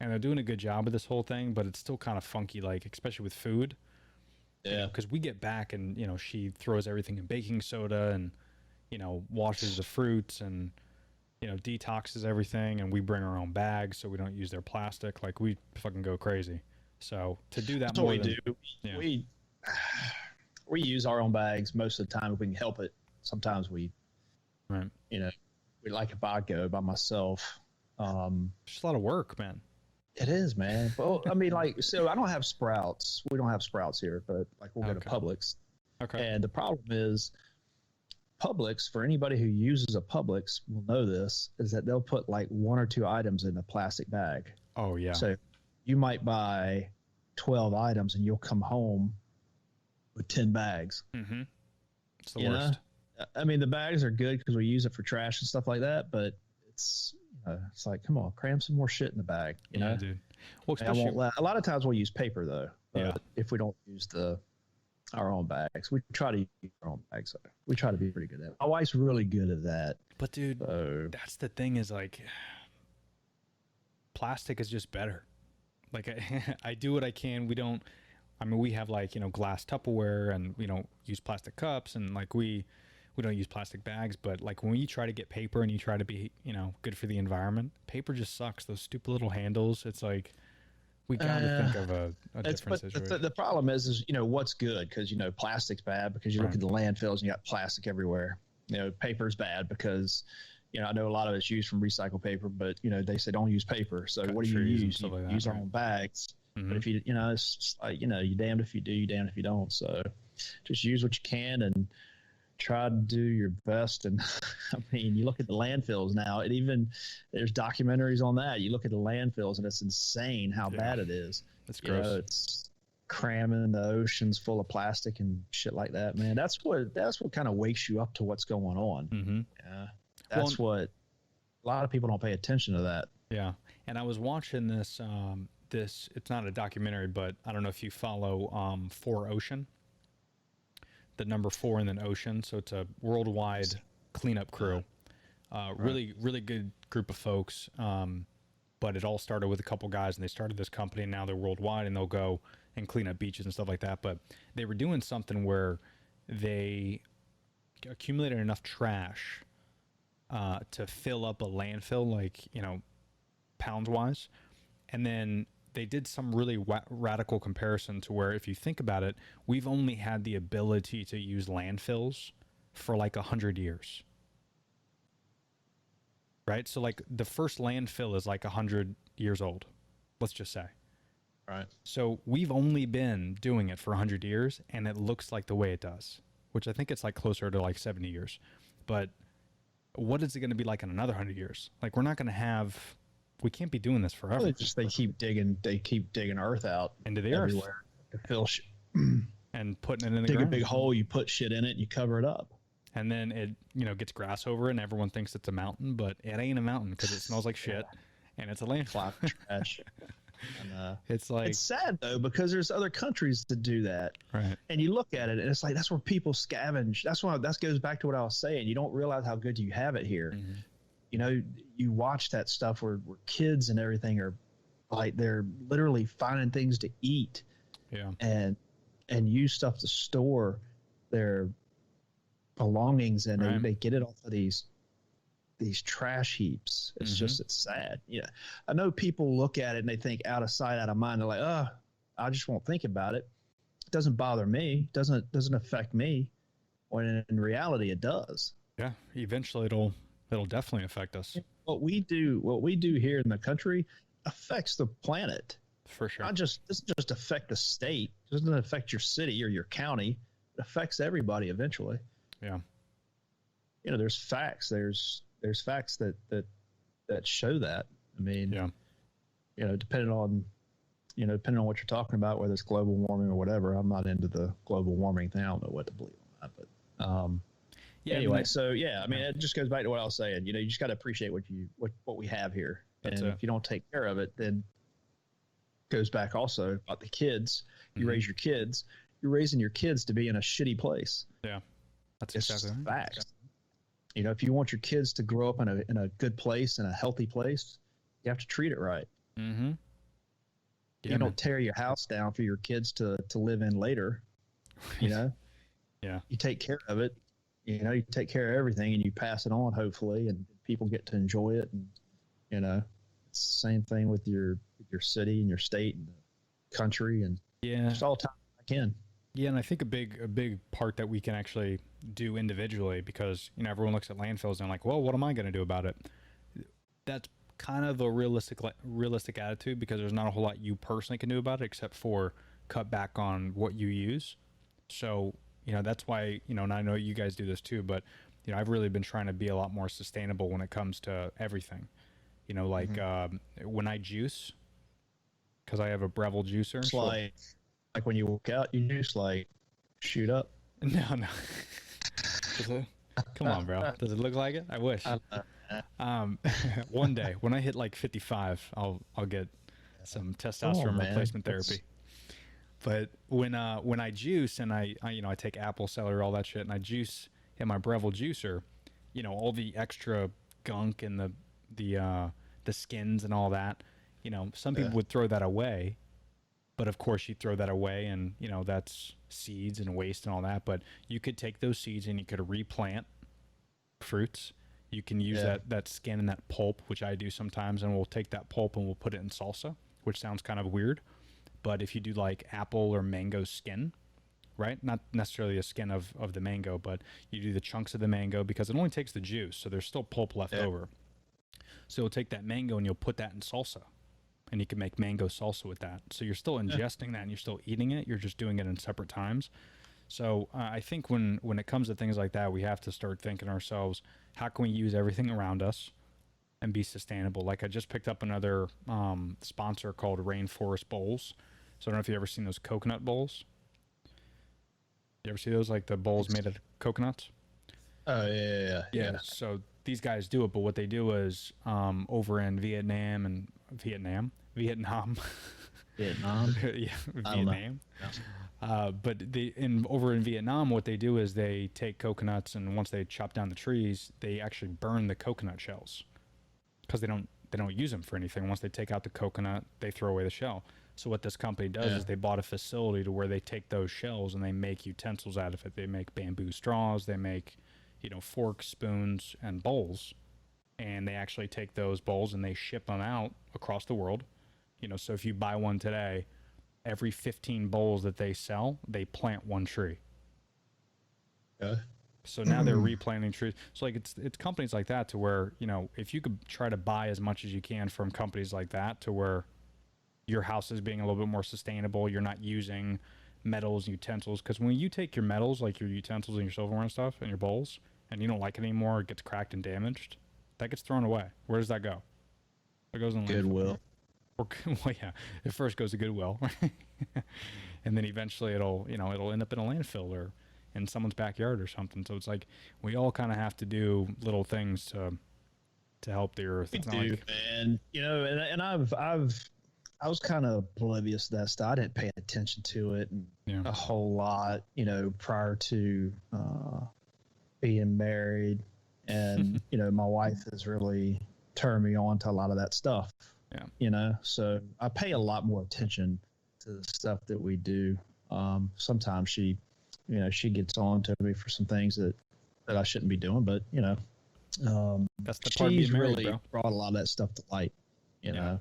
Speaker 4: and they're doing a good job of this whole thing, but it's still kind of funky, like especially with food.
Speaker 5: Yeah.
Speaker 4: Because we get back and she throws everything in baking soda and washes the fruits and detoxes everything, and we bring our own bags so we don't use their plastic. Like we fucking go crazy. So to do that,
Speaker 5: that's
Speaker 4: more
Speaker 5: what we do.
Speaker 4: Yeah.
Speaker 5: We use our own bags most of the time if we can help it. Sometimes we like if I go by myself.
Speaker 4: It's a lot of work, man.
Speaker 5: It is, man. Well, I mean, like, so I don't have Sprouts. We don't have Sprouts here, but like we'll go to Publix.
Speaker 4: Okay.
Speaker 5: And the problem is, Publix, for anybody who uses a Publix will know this, is that they'll put like 1 or 2 items in a plastic bag.
Speaker 4: Oh yeah.
Speaker 5: So you might buy 12 items and you'll come home with 10 bags.
Speaker 4: Mm-hmm. It's the worst.
Speaker 5: I mean, the bags are good because we use it for trash and stuff like that, but it's like, come on, cram some more shit in the bag. You know,
Speaker 4: dude. Well,
Speaker 5: especially, a lot of times we'll use paper though. If we don't use our own bags, we try to use our own bags. So we try to be pretty good at it. My wife's really good at that.
Speaker 4: But dude, that's the thing, is like, plastic is just better. Like I do what I can. We don't. I mean, we have like glass Tupperware, and we don't use plastic cups, and like we don't use plastic bags. But like when you try to get paper and you try to be good for the environment, paper just sucks. Those stupid little handles. It's like We got to think of a
Speaker 5: It's,
Speaker 4: different
Speaker 5: but
Speaker 4: situation.
Speaker 5: the problem is what's good, because plastic's bad, because you look
Speaker 4: Right.
Speaker 5: at the landfills and you got plastic everywhere. Paper's bad because I know a lot of it's used from recycled paper, but they say don't use paper. So
Speaker 4: Cut
Speaker 5: what do you
Speaker 4: trees and
Speaker 5: use?
Speaker 4: stuff
Speaker 5: You
Speaker 4: like that,
Speaker 5: use
Speaker 4: right.
Speaker 5: own bags.
Speaker 4: Mhm.
Speaker 5: But if you it's just like you damned if you do, you damned if you don't. So just use what you can and try to do your best. And I mean, you look at the landfills now, there's documentaries on that. You look at the landfills and it's insane how
Speaker 4: Yeah.
Speaker 5: bad it is.
Speaker 4: It's gross.
Speaker 5: It's cramming the oceans full of plastic and shit like that, man. That's what kind of wakes you up to what's going on.
Speaker 4: Mm-hmm.
Speaker 5: Yeah. That's what a lot of people don't pay attention to that.
Speaker 4: Yeah. And I was watching this, it's not a documentary, but I don't know if you follow 4 Ocean, the number 4 and then Ocean. So it's a worldwide cleanup crew. Really, really good group of folks. But it all started with a couple guys, and they started this company, and now they're worldwide, and they'll go and clean up beaches and stuff like that. But they were doing something where they accumulated enough trash to fill up a landfill, like, pounds wise. And then they did some really radical comparison to where, if you think about it, we've only had the ability to use landfills for like 100 years. Right? So like the first landfill is like 100 years old, let's just say.
Speaker 5: Right.
Speaker 4: So we've only been doing it for 100 years, and it looks like the way it does, which I think it's like closer to like 70 years. But what is it going to be like in another 100 years? Like, we can't be doing this forever.
Speaker 5: They keep digging earth out
Speaker 4: Into the
Speaker 5: everywhere to fill shit.
Speaker 4: And putting it in the
Speaker 5: Dig a
Speaker 4: ground.
Speaker 5: big hole, you put shit in it, and you cover it up.
Speaker 4: And then it, gets grass over it, and everyone thinks it's a mountain, but it ain't a mountain because it smells like shit, and it's a landfill.
Speaker 5: Cloud trash. And,
Speaker 4: It's like,
Speaker 5: it's sad though, because there's other countries that do that,
Speaker 4: right.
Speaker 5: and you look at it and it's like that's where people scavenge. That goes back to what I was saying. You don't realize how good you have it here.
Speaker 4: Mhm.
Speaker 5: You watch that stuff where kids and everything are like they're literally finding things to eat
Speaker 4: Yeah.
Speaker 5: and use stuff to store their belongings, and
Speaker 4: Right.
Speaker 5: they get it off of these trash heaps. It's
Speaker 4: Mhm.
Speaker 5: it's sad. Yeah. I know people look at it and they think out of sight, out of mind. They're like, oh, I just won't think about it. It doesn't bother me. It doesn't affect me. When in reality it does.
Speaker 4: Yeah. Eventually it'll definitely affect us.
Speaker 5: What we do here in the country affects the planet.
Speaker 4: For sure.
Speaker 5: Doesn't just affect the state. It doesn't affect your city or your county. It affects everybody eventually.
Speaker 4: Yeah.
Speaker 5: There's facts. There's facts that show that. I mean,
Speaker 4: Yeah.
Speaker 5: depending on what you're talking about, whether it's global warming or whatever. I'm not into the global warming thing. I don't know what to believe on that, but
Speaker 4: Yeah.
Speaker 5: anyway. It just goes back to what I was saying. You just got to appreciate what we have here,
Speaker 4: That's
Speaker 5: and
Speaker 4: it.
Speaker 5: if you don't take care of it, then it goes back also about the kids. You
Speaker 4: Mhm.
Speaker 5: raise your kids. You're raising your kids to be in a shitty place.
Speaker 4: Yeah. That's
Speaker 5: It's
Speaker 4: exactly
Speaker 5: just
Speaker 4: right.
Speaker 5: facts. If you want your kids to grow up in a good place, in a healthy place, you have to treat it right.
Speaker 4: Mm-hmm.
Speaker 5: You don't tear your house down for your kids to live in later.
Speaker 4: Yeah.
Speaker 5: You take care of it. You take care of everything, and you pass it on, hopefully, and people get to enjoy it. And it's the same thing with your city and your state and the country, and
Speaker 4: Yeah.
Speaker 5: just all the time I can.
Speaker 4: Yeah, and I think a big part that we can actually do individually, because everyone looks at landfills and like, well, what am I going to do about it? That's kind of a realistic attitude, because there's not a whole lot you personally can do about it except for cut back on what you use. So that's why and I know you guys do this too, but I've really been trying to be a lot more sustainable when it comes to everything. Like when I juice, because I have a Breville juicer.
Speaker 5: It's
Speaker 4: so-
Speaker 5: like when you work out, you just like shoot up.
Speaker 4: No. Does it? Come on, bro. Does it look like it? I wish. One day when I hit like 55, I'll get some testosterone
Speaker 5: man.
Speaker 4: replacement therapy. But when I juice and I take apple, celery, all that shit, and I juice in my Breville juicer, all the extra gunk and the skins and all that, some people would throw that away. But of course you throw that away, and that's seeds and waste and all that. But you could take those seeds and you could replant fruits. You can use that skin and that pulp, which I do sometimes, and we'll take that pulp and we'll put it in salsa, which sounds kind of weird. But if you do like apple or mango skin, right? Not necessarily a skin of the mango, but you do the chunks of the mango because it only takes the juice. So there's still pulp left over. So you'll take that mango and you'll put that in salsa. And you can make mango salsa with that. So you're still ingesting that and you're still eating it. You're just doing it in separate times. So I think when it comes to things like that, we have to start thinking ourselves, how can we use everything around us and be sustainable? Like I just picked up another sponsor called Rainforest Bowls. So I don't know if you've ever seen those coconut bowls. You ever see those, like the bowls made of coconuts?
Speaker 5: Oh, yeah.
Speaker 4: So these guys do it, but what they do is over in Vietnam.
Speaker 5: Vietnam?
Speaker 4: Yeah,
Speaker 5: I don't
Speaker 4: Vietnam.
Speaker 5: know.
Speaker 4: But over in Vietnam, what they do is they take coconuts, and once they chop down the trees, they actually burn the coconut shells because they don't use them for anything. Once they take out the coconut, they throw away the shell. So what this company does is they bought a facility to where they take those shells and they make utensils out of it. They make bamboo straws, they make, forks, spoons, and bowls. And they actually take those bowls and they ship them out across the world. So if you buy one today, every 15 bowls that they sell, they plant one tree.
Speaker 5: Okay.
Speaker 4: So now they're replanting trees. So like it's companies like that to where, if you could try to buy as much as you can from companies like that to where your house is being a little bit more sustainable, you're not using metals, utensils. Because when you take your metals, like your utensils and your silverware and stuff and your bowls, and you don't like it anymore, it gets cracked and damaged, that gets thrown away. Where does that go? It goes in
Speaker 5: Goodwill.
Speaker 4: Well, yeah. It first goes to Goodwill, and then eventually it'll end up in a landfill or in someone's backyard or something. So it's like we all kind of have to do little things to help the earth. It's not like,
Speaker 5: man. And I was kind of oblivious to that stuff. I didn't pay attention to it a whole lot, prior to being married. And, my wife has really turned me on to a lot of that stuff. Yeah. So I pay a lot more attention to the stuff that we do. Sometimes she gets on to me for some things that I shouldn't be doing, but,
Speaker 4: that's the part of being married,
Speaker 5: really
Speaker 4: bro.
Speaker 5: brought a lot of that stuff to light, you know.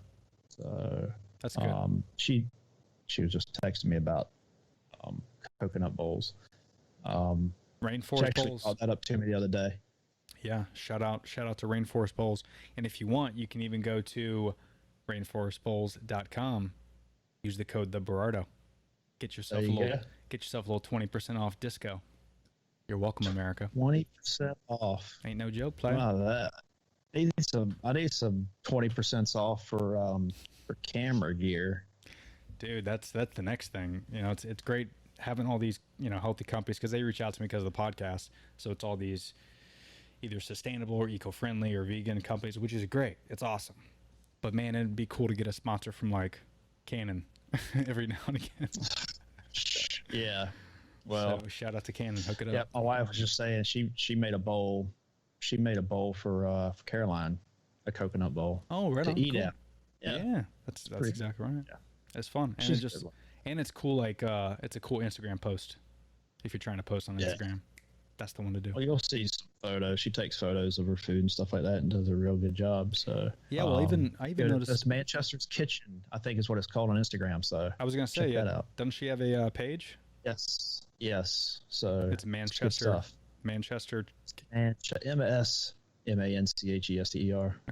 Speaker 5: So
Speaker 4: that's good.
Speaker 5: She was just texting me about coconut bowls.
Speaker 4: Rainforest
Speaker 5: she actually
Speaker 4: Bowls.
Speaker 5: brought that up to me the other day.
Speaker 4: Yeah, shout out to Rainforest Bowls. And if you want, you can even go to rainforestbowls.com. Use the code TheBerardo. Get yourself a little 20% off disco. You're welcome, America.
Speaker 5: 20% off.
Speaker 4: Ain't no joke, player.
Speaker 5: Wow, that. I need some 20% off for camera gear.
Speaker 4: Dude, that's the next thing. It's great having all these, healthy companies because they reach out to me because of the podcast. So it's all these either sustainable or eco-friendly or vegan companies, which is great. It's awesome. But man, it'd be cool to get a sponsor from like Canon every now and again.
Speaker 5: Yeah. Well,
Speaker 4: so shout out to Canon. Hook it up.
Speaker 5: Yeah, my wife was just saying she made a bowl. She made a bowl for Caroline, a coconut bowl.
Speaker 4: Oh, right
Speaker 5: to
Speaker 4: on.
Speaker 5: eat
Speaker 4: Cool.
Speaker 5: at.
Speaker 4: Yeah, that's exactly right.
Speaker 5: Yeah.
Speaker 4: It's fun, and it's cool. Like it's a cool Instagram post. If you're trying to post on Instagram, that's the one to do.
Speaker 5: Well, you'll see some photos. She takes photos of her food and stuff like that, and does a real good job. So
Speaker 4: yeah, well, I even noticed
Speaker 5: this Manchester's Kitchen, I think is what it's called on Instagram. So
Speaker 4: I was gonna say,
Speaker 5: check that out.
Speaker 4: Doesn't she have a page?
Speaker 5: Yes. So
Speaker 4: it's Manchester. Manchester.
Speaker 5: MANCHESTER.
Speaker 4: Okay.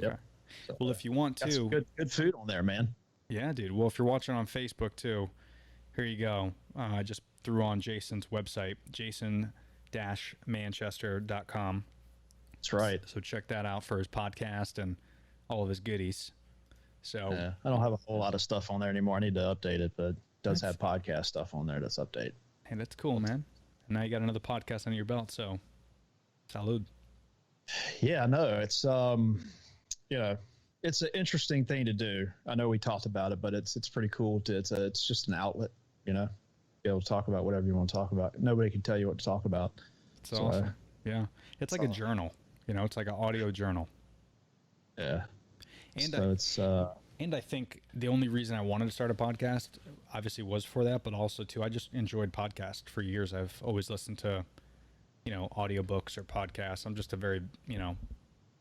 Speaker 5: Yep. So,
Speaker 4: well, if you want to,
Speaker 5: some good food on there, man.
Speaker 4: Yeah, dude. Well, if you're watching on Facebook too, here you go. I just threw on Jason's website, jason-manchester.com.
Speaker 5: That's right.
Speaker 4: So check that out for his podcast and all of his goodies. So
Speaker 5: yeah, I don't have a whole lot of stuff on there anymore. I need to update it, but it does have podcast stuff on there that's updated.
Speaker 4: Hey, that's cool, man. And now you got another podcast under your belt, so salud.
Speaker 5: Yeah, no, it's it's an interesting thing to do. I know we talked about it, but it's pretty cool. It's just an outlet, be able to talk about whatever you want to talk about. Nobody can tell you what to talk about.
Speaker 4: It's awesome. Yeah, it's like a journal. It's like an audio journal.
Speaker 5: Yeah.
Speaker 4: And and I think the only reason I wanted to start a podcast obviously was for that, but also too, I just enjoyed podcasts for years. I've always listened to, audiobooks or podcasts. I'm just a very,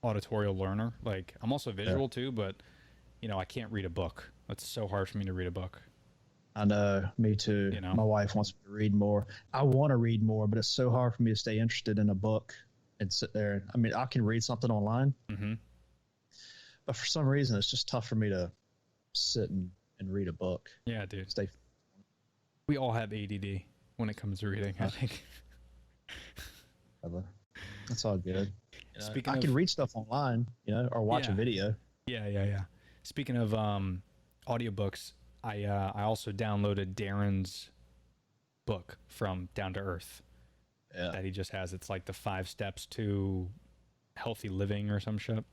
Speaker 4: auditorial learner. Like I'm also visual too, but I can't read a book. It's so hard for me to read a book.
Speaker 5: I know, me too.
Speaker 4: You know?
Speaker 5: My wife wants me to read more. I want to read more, but it's so hard for me to stay interested in a book and sit there. I mean, I can read something online,
Speaker 4: Mm-hmm.
Speaker 5: but for some reason, it's just tough for me to sit and read a book.
Speaker 4: Yeah, dude.
Speaker 5: Stay.
Speaker 4: We all have ADD when it comes to reading, I think.
Speaker 5: That's all good.
Speaker 4: Speaking
Speaker 5: I
Speaker 4: of,
Speaker 5: can read stuff online, or watch a
Speaker 4: Yeah.
Speaker 5: video.
Speaker 4: yeah. Speaking of audiobooks, I also downloaded Darren's book from Down to Earth
Speaker 5: Yeah.
Speaker 4: that he just has. It's like the 5 steps to healthy living or some shit.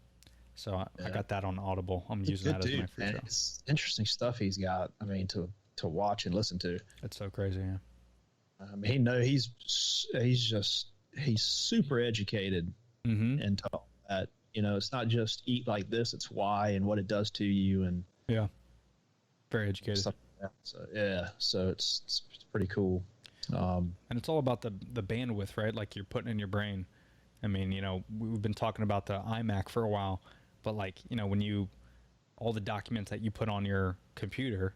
Speaker 4: So I
Speaker 5: Yeah.
Speaker 4: got that on Audible. I'm
Speaker 5: He's a
Speaker 4: using
Speaker 5: good
Speaker 4: that as my
Speaker 5: dude,
Speaker 4: free
Speaker 5: man.
Speaker 4: trial.
Speaker 5: It's interesting stuff he's got. I mean, to watch and listen to.
Speaker 4: It's so crazy. Yeah.
Speaker 5: I mean, he's super educated
Speaker 4: Mm-hmm.
Speaker 5: into all that. It's not just eat like this; it's why and what it does to you and
Speaker 4: Yeah. Very educated.
Speaker 5: stuff like that. So it's pretty cool.
Speaker 4: And it's all about the bandwidth, right? Like you're putting in your brain. I mean, we've been talking about the iMac for a while, but like, when all the documents that you put on your computer,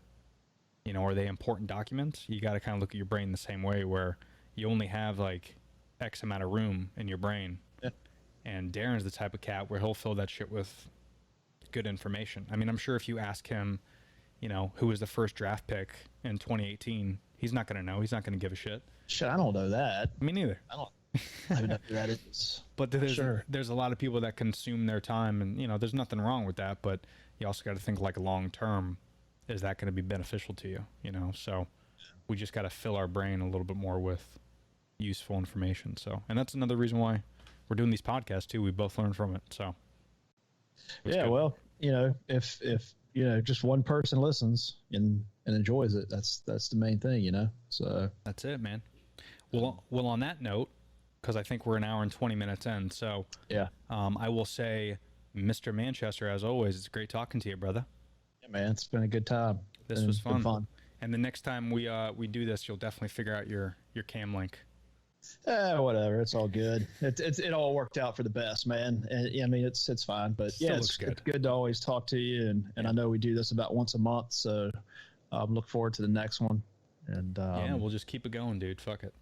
Speaker 4: are they important documents? You got to kind of look at your brain the same way, where you only have like X amount of room in your brain.
Speaker 5: Yeah.
Speaker 4: And Darren's the type of cat where he'll fill that shit with good information. I mean, I'm sure if you ask him, who was the first draft pick in 2018, he's not going to know. He's not going to give a shit.
Speaker 5: Shit, I don't know that.
Speaker 4: Me neither.
Speaker 5: I don't even know who that is.
Speaker 4: But
Speaker 5: Sure.
Speaker 4: there's a lot of people that consume their time, and there's nothing wrong with that. But you also got to think like long term, is that going to be beneficial to you? So we just got to fill our brain a little bit more with useful information. So, and that's another reason why we're doing these podcasts too. We both learn from it. So it's
Speaker 5: Yeah,
Speaker 4: good.
Speaker 5: well, if just one person listens and enjoys it, that's the main thing, So
Speaker 4: That's it, man. Well, on that note, because I think we're an hour and 20 minutes in, so
Speaker 5: yeah,
Speaker 4: I will say, Mr. Manchester, as always, it's great talking to you, brother.
Speaker 5: yeah, man, it's been a good time.
Speaker 4: This
Speaker 5: Been-
Speaker 4: was
Speaker 5: been
Speaker 4: fun. And the next time we do this, you'll definitely figure out your cam link.
Speaker 5: Whatever, it's all good. It all worked out for the best, man. And yeah, I mean, it's fine, but
Speaker 4: Still
Speaker 5: yeah,
Speaker 4: looks
Speaker 5: it's
Speaker 4: good.
Speaker 5: good to always talk to you, and I know we do this about once a month, so look forward to the next one. And
Speaker 4: Yeah, we'll just keep it going, dude. Fuck it.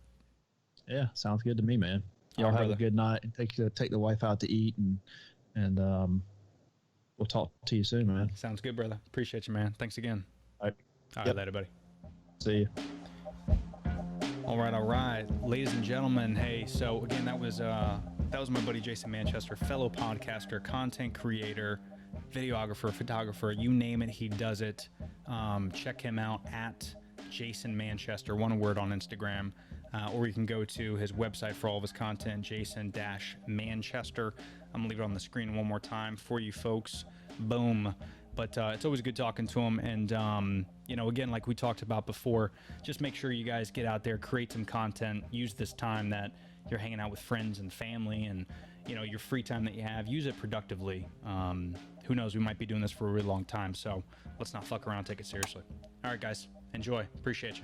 Speaker 5: yeah, sounds good to me, man. Y'all
Speaker 4: All right,
Speaker 5: have
Speaker 4: brother.
Speaker 5: a good night, and take the wife out to eat, and we'll talk to you soon, man.
Speaker 4: Sounds good, brother. Appreciate you, man. Thanks again.
Speaker 5: All right.
Speaker 4: All right,
Speaker 5: Yep.
Speaker 4: later, buddy.
Speaker 5: See you.
Speaker 4: All right, ladies and gentlemen. Hey, so again, that was my buddy Jason Manchester, fellow podcaster, content creator, videographer, photographer, you name it, he does it. Check him out at Jason Manchester, one word, on Instagram, or you can go to his website for all of his content, Jason-Manchester. I'm gonna leave it on the screen one more time for you folks. Boom. But it's always good talking to him. And, again, like we talked about before, just make sure you guys get out there, create some content, use this time that you're hanging out with friends and family and, your free time that you have, use it productively. Who knows, we might be doing this for a really long time. So let's not fuck around, take it seriously. All right, guys, enjoy. Appreciate you.